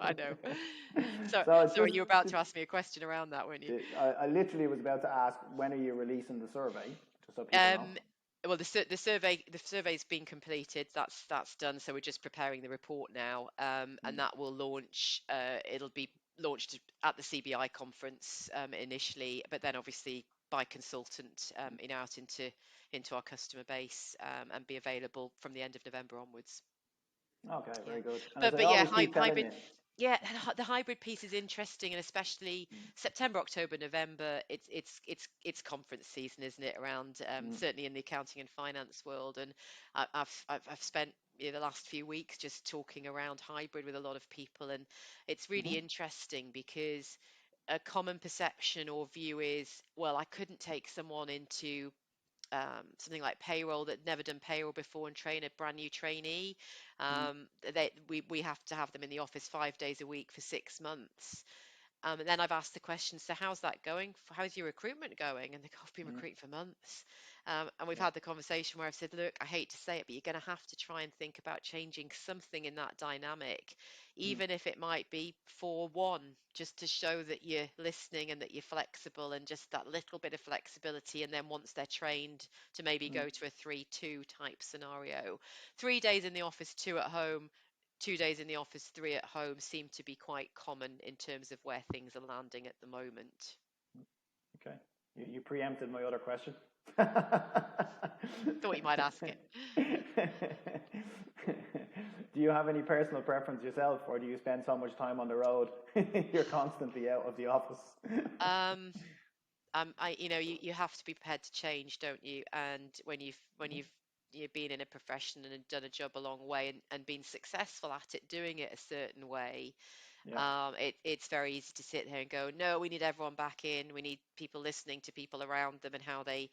So you were about to ask me a question around that, weren't you? I literally was about to ask, when are you releasing the survey? Just so people know. Well, the survey's been completed. That's done. So we're just preparing the report now, and that will launch. It'll be launched at the CBI conference initially, but then obviously by consultant out into our customer base, and be available from the end of November onwards. Okay, very good. But yeah, hybrid. Yeah, the hybrid piece is interesting, and especially September, October, November. It's conference season, isn't it? Around certainly in the accounting and finance world, and I've spent the last few weeks just talking around hybrid with a lot of people, and it's really interesting because a common perception or view is, well, I couldn't take someone into something like payroll that never done payroll before and train a brand new trainee. We have to have them in the office 5 days a week for 6 months. And then I've asked the question, so how's that going? How's your recruitment going? And they go, I've been recruiting for months. And we've had the conversation where I've said, look, I hate to say it, but you're going to have to try and think about changing something in that dynamic, even if it might be 4-1, just to show that you're listening and that you're flexible, and just that little bit of flexibility. And then once they're trained, to maybe go to a 3-2 type scenario. 3 days in the office, 2 at home. 2 days in the office, 3 at home seem to be quite common in terms of where things are landing at the moment. Okay, you preempted my other question. Thought you might ask it. Do you have any personal preference yourself, or do you spend so much time on the road you're constantly out of the office? You have to be prepared to change, don't you? And when you've been in a profession and done a job a long way and been successful at it, doing it a certain way, it's very easy to sit here and go, no, we need everyone back in. We need people listening to people around them and how they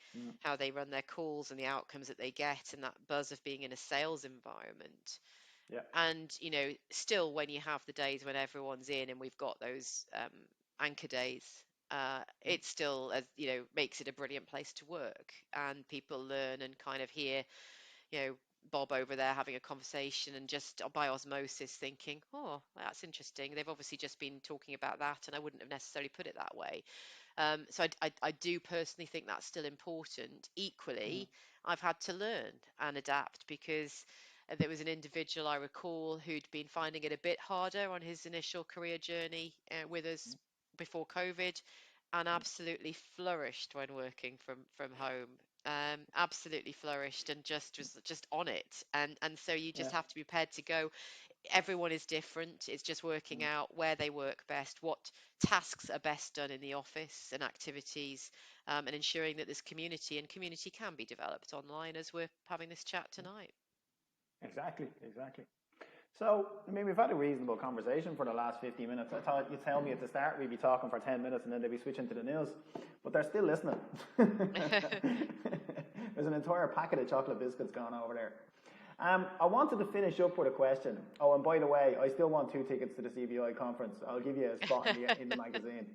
run their calls and the outcomes that they get, and that buzz of being in a sales environment. And still, when you have the days when everyone's in and we've got those anchor days, it still, as makes it a brilliant place to work, and people learn and kind of hear Bob over there having a conversation and just by osmosis thinking, oh, that's interesting. They've obviously just been talking about that, and I wouldn't have necessarily put it that way. So I do personally think that's still important. Equally, I've had to learn and adapt, because there was an individual I recall who'd been finding it a bit harder on his initial career journey with us before COVID, and absolutely flourished when working from home. Absolutely flourished and was just on it. And so you just have to be prepared to go. Everyone is different. It's just working out where they work best, what tasks are best done in the office and activities, and ensuring that there's community can be developed online, as we're having this chat tonight. Exactly. So, we've had a reasonable conversation for the last 50 minutes. I thought you'd tell me at the start we'd be talking for 10 minutes and then they'd be switching to the news. But they're still listening. There's an entire packet of chocolate biscuits gone over there. I wanted to finish up with a question. Oh, and by the way, I still want 2 tickets to the CBI conference. I'll give you a spot in the magazine.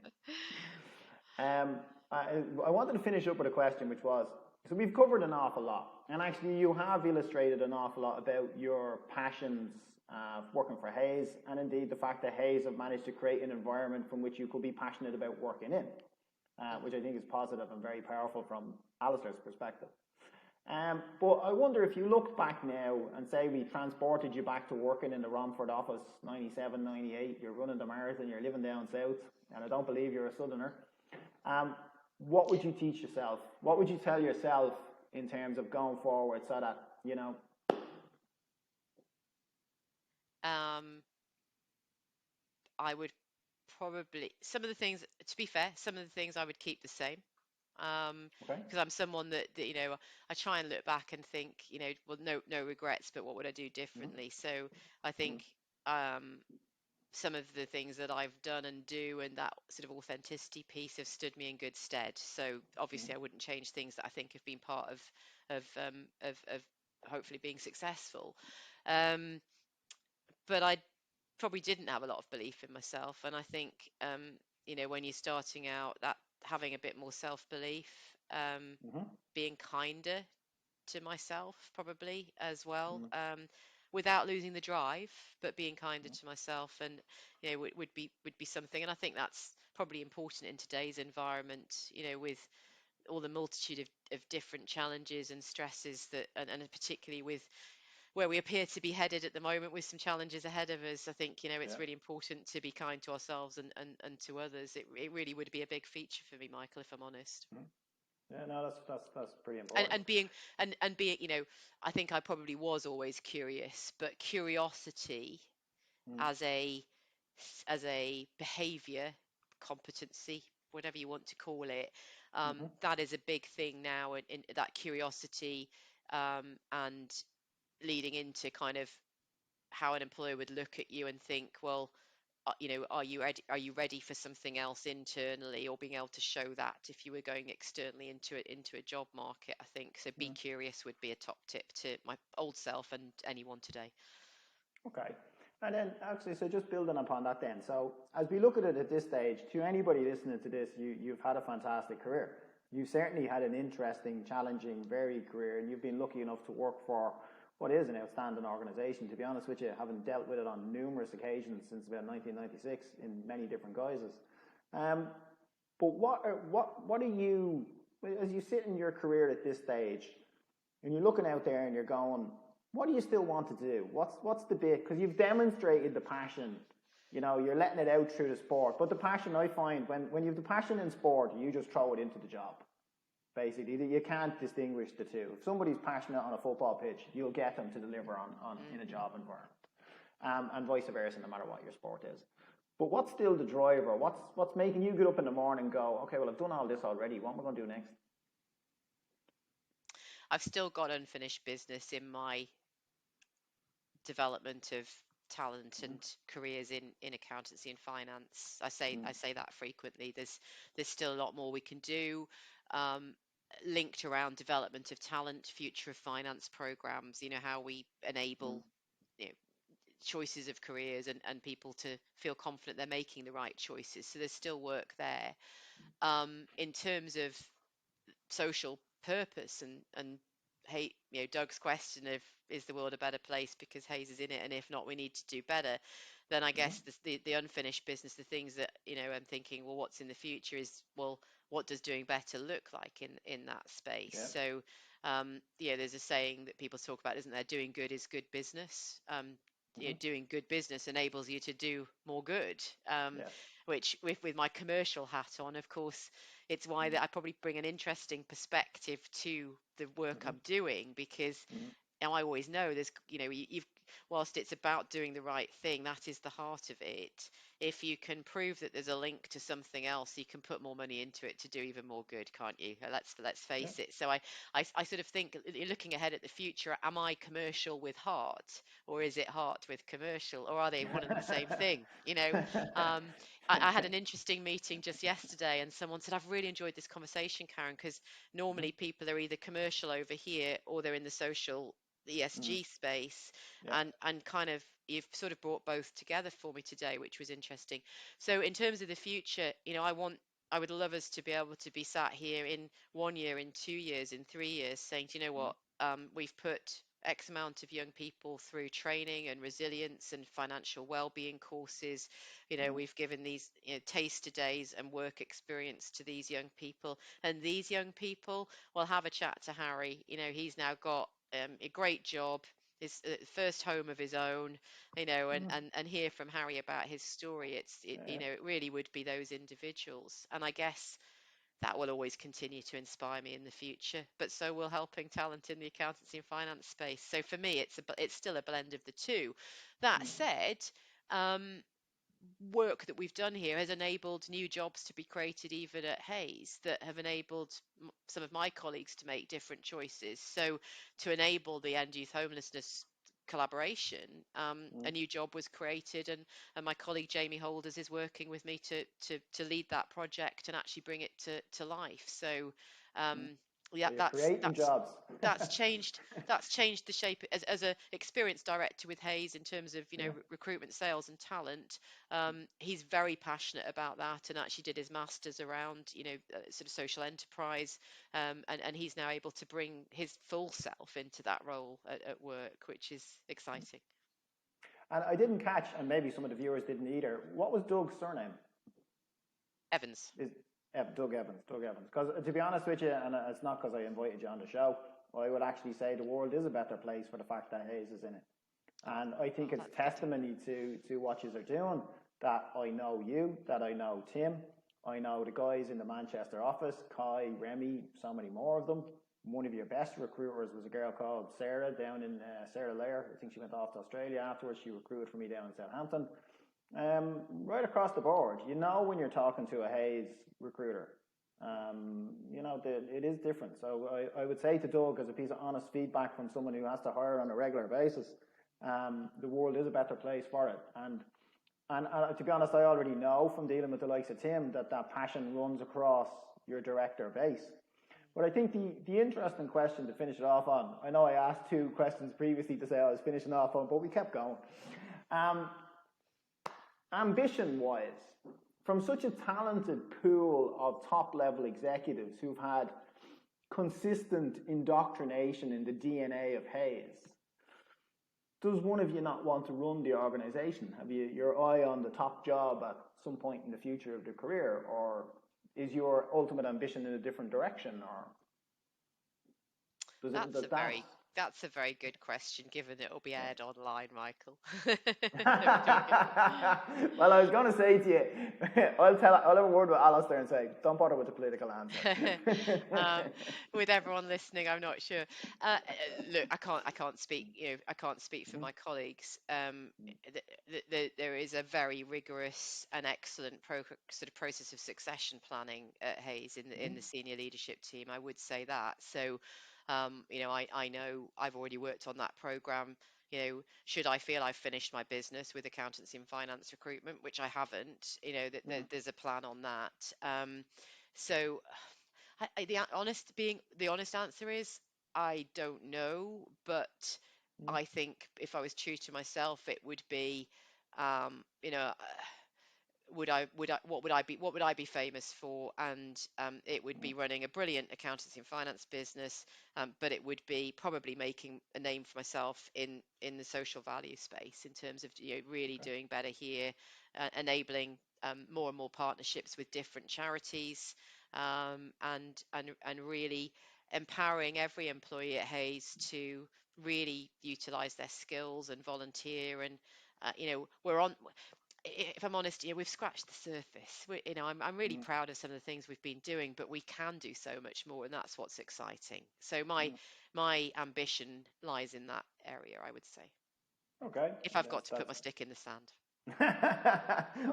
I wanted to finish up with a question, which was, so we've covered an awful lot. And actually, you have illustrated an awful lot about your passions working for Hays, and indeed the fact that Hays have managed to create an environment from which you could be passionate about working in, which I think is positive and very powerful from Alistair's perspective. But I wonder if you look back now and say we transported you back to working in the Romford office, 97, 98, you're running the marathon, you're living down south, and I don't believe you're a southerner. What would you teach yourself? What would you tell yourself in terms of going forward so that, Um, I would probably, some of the things, to be fair, some of the things I would keep the same. okay? Because I'm someone that I try and look back and think, well, no regrets, but what would I do differently? So I think um, some of the things that I've done and do and that sort of authenticity piece have stood me in good stead. So obviously I wouldn't change things that I think have been part of hopefully being successful. Um, but I probably didn't have a lot of belief in myself, and I think when you're starting out, that having a bit more self-belief, being kinder to myself probably as well, without losing the drive, but being kinder to myself, and would be something. And I think that's probably important in today's environment, with all the multitude of different challenges and stresses and particularly with where we appear to be headed at the moment with some challenges ahead of us. I think Yeah. it's really important to be kind to ourselves and to others. It really would be a big feature for me, Michael, if I'm honest. Yeah, no, that's pretty and important. and being and being I think I probably was always curious, but curiosity as a behavior competency, whatever you want to call it, that is a big thing now, in that curiosity, and leading into kind of how an employer would look at you and think, well, are you ready for something else internally, or being able to show that if you were going externally into a job market. I think so. Be curious would be a top tip to my old self and anyone today. Okay. And then actually, so just building upon that then, so as we look at it at this stage, to anybody listening to this, you've had a fantastic career. You've certainly had an interesting, challenging, varied career, and you've been lucky enough to work for what is an outstanding organisation. To be honest with you, having dealt with it on numerous occasions since about 1996 in many different guises. But what are you, as you sit in your career at this stage, and you're looking out there and you're going, what do you still want to do? What's the bit? Because you've demonstrated the passion. You're letting it out through the sport. But the passion, I find, when you have the passion in sport, you just throw it into the job. Basically, you can't distinguish the two. If somebody's passionate on a football pitch, you'll get them to deliver on in a job environment, and vice versa, no matter what your sport is. But what's still the driver? What's making you get up in the morning and go, okay, well, I've done all this already. What am I going to do next? I've still got unfinished business in my development of talent and careers in accountancy and finance. I say that frequently. There's still a lot more we can do, linked around development of talent, future of finance programs. How we enable you know, choices of careers, and people to feel confident they're making the right choices. So there's still work there. In terms of social purpose, and hey, Doug's question of, is the world a better place because Hays is in it, and if not, we need to do better, then I guess the unfinished business, the things that I'm thinking, well, what's in the future is, well, what does doing better look like in that space? Yeah. So there's a saying that people talk about, isn't there? Doing good is good business. Doing good business enables you to do more good, Yes. which with my commercial hat on, of course, it's why that I probably bring an interesting perspective to the work I'm doing, because now I always know there's, you've, whilst it's about doing the right thing, that is the heart of it. If you can prove that there's a link to something else, you can put more money into it to do even more good, can't you? Let's face it. So I sort of think, looking ahead at the future, am I commercial with heart, or is it heart with commercial, or are they one and the same thing? I had an interesting meeting just yesterday, and someone said, I've really enjoyed this conversation, Karen, because normally people are either commercial over here, or they're in the social, the ESG space, Yeah. and kind of, you've sort of brought both together for me today, which was interesting. So in terms of the future, I would love us to be able to be sat here in 1 year, in 2 years, in 3 years, saying, do you know what, we've put X amount of young people through training and resilience and financial well-being courses. We've given these taster days and work experience to these young people, and these young people will have a chat to Harry. He's now got a great job, his first home of his own, and hear from Harry about his story. It really would be those individuals, and I guess that will always continue to inspire me in the future, but so will helping talent in the accountancy and finance space. So for me, it's still a blend of the two. That said, work that we've done here has enabled new jobs to be created even at Hays, that have enabled some of my colleagues to make different choices. So to enable the end youth homelessness collaboration, a new job was created, and my colleague Jamie Holders is working with me to lead that project and actually bring it to life. So yeah, You're creating jobs. that's changed the shape. As a experienced director with Hays in terms of recruitment, sales and talent, he's very passionate about that, and actually did his masters around sort of social enterprise, and he's now able to bring his full self into that role at work, which is exciting. And I didn't catch, and maybe some of the viewers didn't either, what was Doug's surname? Evans. Doug Evans. Because to be honest with you, and it's not because I invited you on the show, I would actually say the world is a better place for the fact that Hays is in it. And I think it's testimony to what you are doing, that I know you, that I know Tim, I know the guys in the Manchester office, Kai, Remy, so many more of them. One of your best recruiters was a girl called Sarah down in Sarah Lair. I think she went off to Australia afterwards. She recruited for me down in Southampton. Right across the board, when you're talking to a Hays recruiter, it is different. So I would say to Doug, as a piece of honest feedback from someone who has to hire on a regular basis, the world is a better place for it. And to be honest, I already know from dealing with the likes of Tim that passion runs across your director base. But I think the interesting question to finish it off on, I know I asked 2 questions previously to say I was finishing off on, but we kept going. Ambition-wise, from such a talented pool of top-level executives who've had consistent indoctrination in the DNA of Hays, does one of you not want to run the organisation? Have you your eye on the top job at some point in the future of the career, or is your ultimate ambition in a different direction? Or That's a very good question, given it will be aired online, Michael. Well, I was going to say to you, I'll have a word with Alistair and say, don't bother with the political answer. With everyone listening, I'm not sure. Look, I can't speak. I can't speak for my colleagues. There is a very rigorous and excellent sort of process of succession planning at Hays in the senior leadership team. I would say that. So. I know I've already worked on that program. Should I feel I've finished my business with accountancy and finance recruitment, which I haven't, there's a plan on that. So the honest answer is I don't know, but I think if I was true to myself, it would be, what would I be famous for? And it would be running a brilliant accountancy and finance business, but it would be probably making a name for myself in the social value space, in terms of really doing better here, enabling more and more partnerships with different charities, and really empowering every employee at Hays to really utilize their skills and volunteer. And if I'm honest, we've scratched the surface. I'm really proud of some of the things we've been doing, but we can do so much more, and that's what's exciting. So my ambition lies in that area, I would say. Okay. If I've got to put my stick in the sand.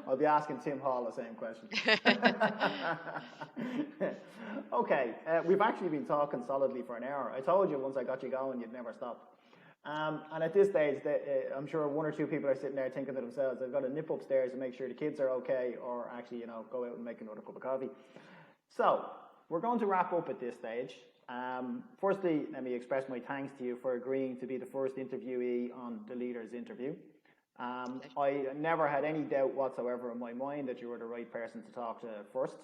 I'll be asking Tim Hall the same question. Okay, we've actually been talking solidly for an hour. I told you once I got you going, you'd never stop. And at this stage, I'm sure 1 or 2 people are sitting there thinking to themselves, they've got to nip upstairs and make sure the kids are okay, or actually, go out and make another cup of coffee. So, we're going to wrap up at this stage. Firstly, let me express my thanks to you for agreeing to be the first interviewee on the Leaders Interview. I never had any doubt whatsoever in my mind that you were the right person to talk to first.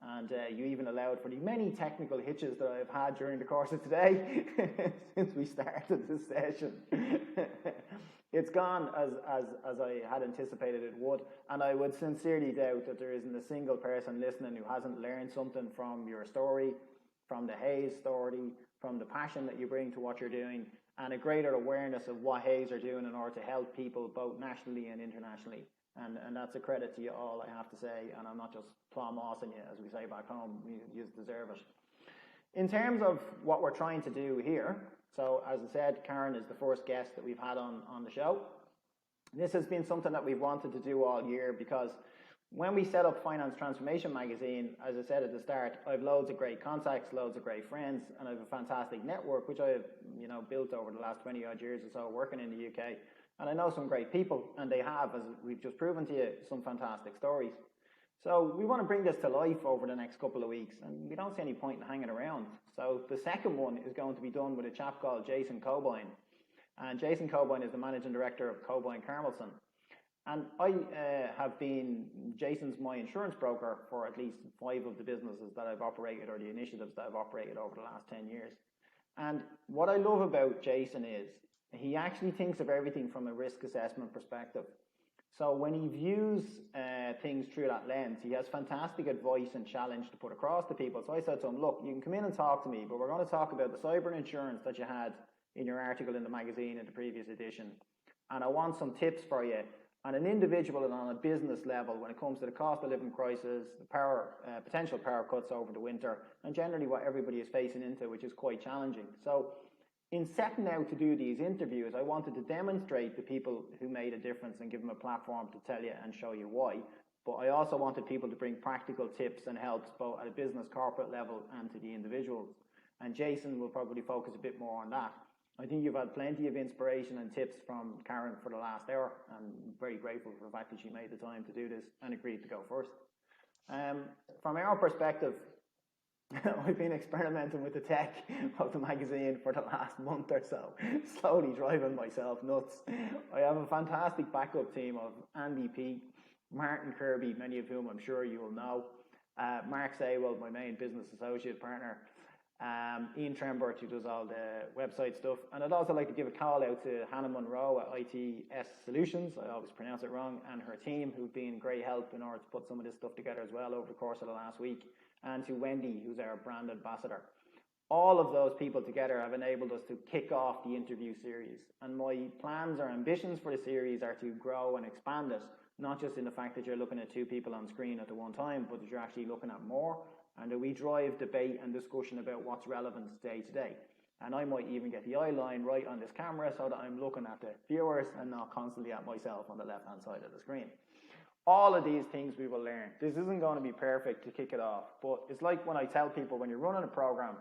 And you even allowed for the many technical hitches that I've had during the course of today since we started this session. It's gone as I had anticipated it would, and I would sincerely doubt that there isn't a single person listening who hasn't learned something from your story, from the Hays story, from the passion that you bring to what you're doing, and a greater awareness of what Hays are doing in order to help people both nationally and internationally. And that's a credit to you all, I have to say, and I'm not just plum-mossing you, as we say back home. You deserve it. In terms of what we're trying to do here, so as I said, Karen is the first guest that we've had on the show. This has been something that we've wanted to do all year, because when we set up Finance Transformation Magazine, as I said at the start, I have loads of great contacts, loads of great friends, and I have a fantastic network, which I've built over the last 20 odd years or so working in the UK. And I know some great people, and they have, as we've just proven to you, some fantastic stories. So we want to bring this to life over the next couple of weeks, and we don't see any point in hanging around. So the second one is going to be done with a chap called Jason Coboyne. And Jason Coboyne is the Managing Director of Coboyne Carmelson. And Jason's my insurance broker for at least 5 of the businesses that I've operated, or the initiatives that I've operated over the last 10 years. And what I love about Jason is he actually thinks of everything from a risk assessment perspective. So when he views things through that lens, he has fantastic advice and challenge to put across to people. So I said to him, look, you can come in and talk to me, but we're going to talk about the cyber insurance that you had in your article in the magazine in the previous edition. And I want some tips for you on an individual and on a business level when it comes to the cost of living crisis, the potential power cuts over the winter, and generally what everybody is facing into, which is quite challenging. So in setting out to do these interviews, I wanted to demonstrate the people who made a difference and give them a platform to tell you and show you why. But I also wanted people to bring practical tips and helps both at a business corporate level and to the individuals. And Jason will probably focus a bit more on that. I think you've had plenty of inspiration and tips from Karen for the last hour. I'm very grateful for the fact that she made the time to do this and agreed to go first. From our perspective, I've been experimenting with the tech of the magazine for the last month or so, slowly driving myself nuts. I have a fantastic backup team of Andy P, Martin Kirby, many of whom I'm sure you will know, Mark Saywell, my main business associate partner, Ian Trembert, who does all the website stuff, and I'd also like to give a call out to Hannah Monroe at ITS Solutions, I always pronounce it wrong, and her team, who've been great help in order to put some of this stuff together as well over the course of the last week, and to Wendy, who's our brand ambassador. All of those people together have enabled us to kick off the interview series, and my plans or ambitions for the series are to grow and expand it, not just in the fact that you're looking at 2 people on screen at the one time, but that you're actually looking at more, and that we drive debate and discussion about what's relevant day to day. And I might even get the eye line right on this camera so that I'm looking at the viewers and not constantly at myself on the left-hand side of the screen. All of these things we will learn. This isn't going to be perfect to kick it off, but it's like when I tell people, when you're running a program,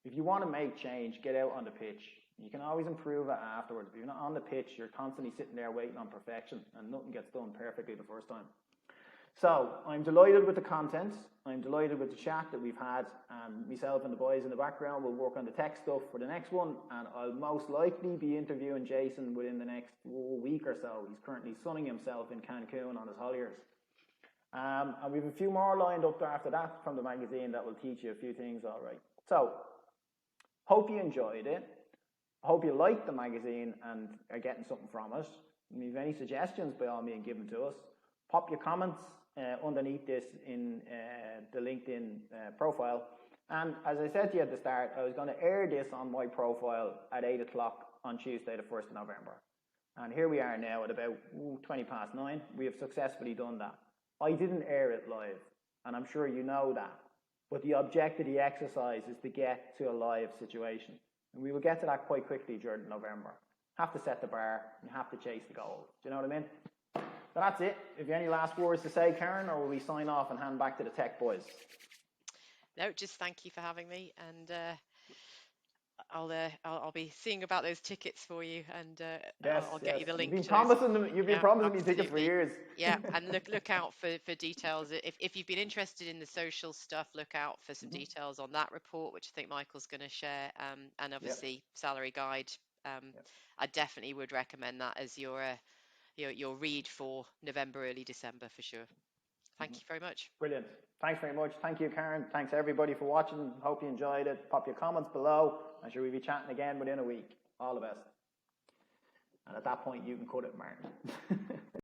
if you want to make change, get out on the pitch. You can always improve it afterwards. If you're not on the pitch, you're constantly sitting there waiting on perfection, and nothing gets done perfectly the first time. So I'm delighted with the content. I'm delighted with the chat that we've had. Myself and the boys in the background will work on the tech stuff for the next one, and I'll most likely be interviewing Jason within the next week or so. He's currently sunning himself in Cancun on his holidays. And we have a few more lined up after that from the magazine that will teach you a few things, all right. So, hope you enjoyed it. I hope you liked the magazine and are getting something from it. If you have any suggestions, by all means, give them to us. Pop your comments underneath this in the LinkedIn profile. And as I said to you at the start, I was going to air this on my profile at 8 o'clock on Tuesday, the 1st of November. And here we are now at about 20 past 9. We have successfully done that. I didn't air it live, and I'm sure you know that. But the objective of the exercise is to get to a live situation. And we will get to that quite quickly during November. Have to set the bar and have to chase the goal. Do you know what I mean? So that's it. Have you any last words to say, Karen, or will we sign off and hand back to the tech boys? No, just thank you for having me, and I'll be seeing about those tickets for you, and I'll get you the link. You've been promising me tickets for years. Yeah, and look out for details. If you've been interested in the social stuff, look out for some details on that report, which I think Michael's going to share, and obviously salary guide. I definitely would recommend that as your read for November, early December for sure. Thank you very much. Brilliant. Thanks very much. Thank you, Karen. Thanks everybody for watching. Hope you enjoyed it. Pop your comments below. I'm sure we'll be chatting again within a week. All the best. And at that point, you can cut it, Martin.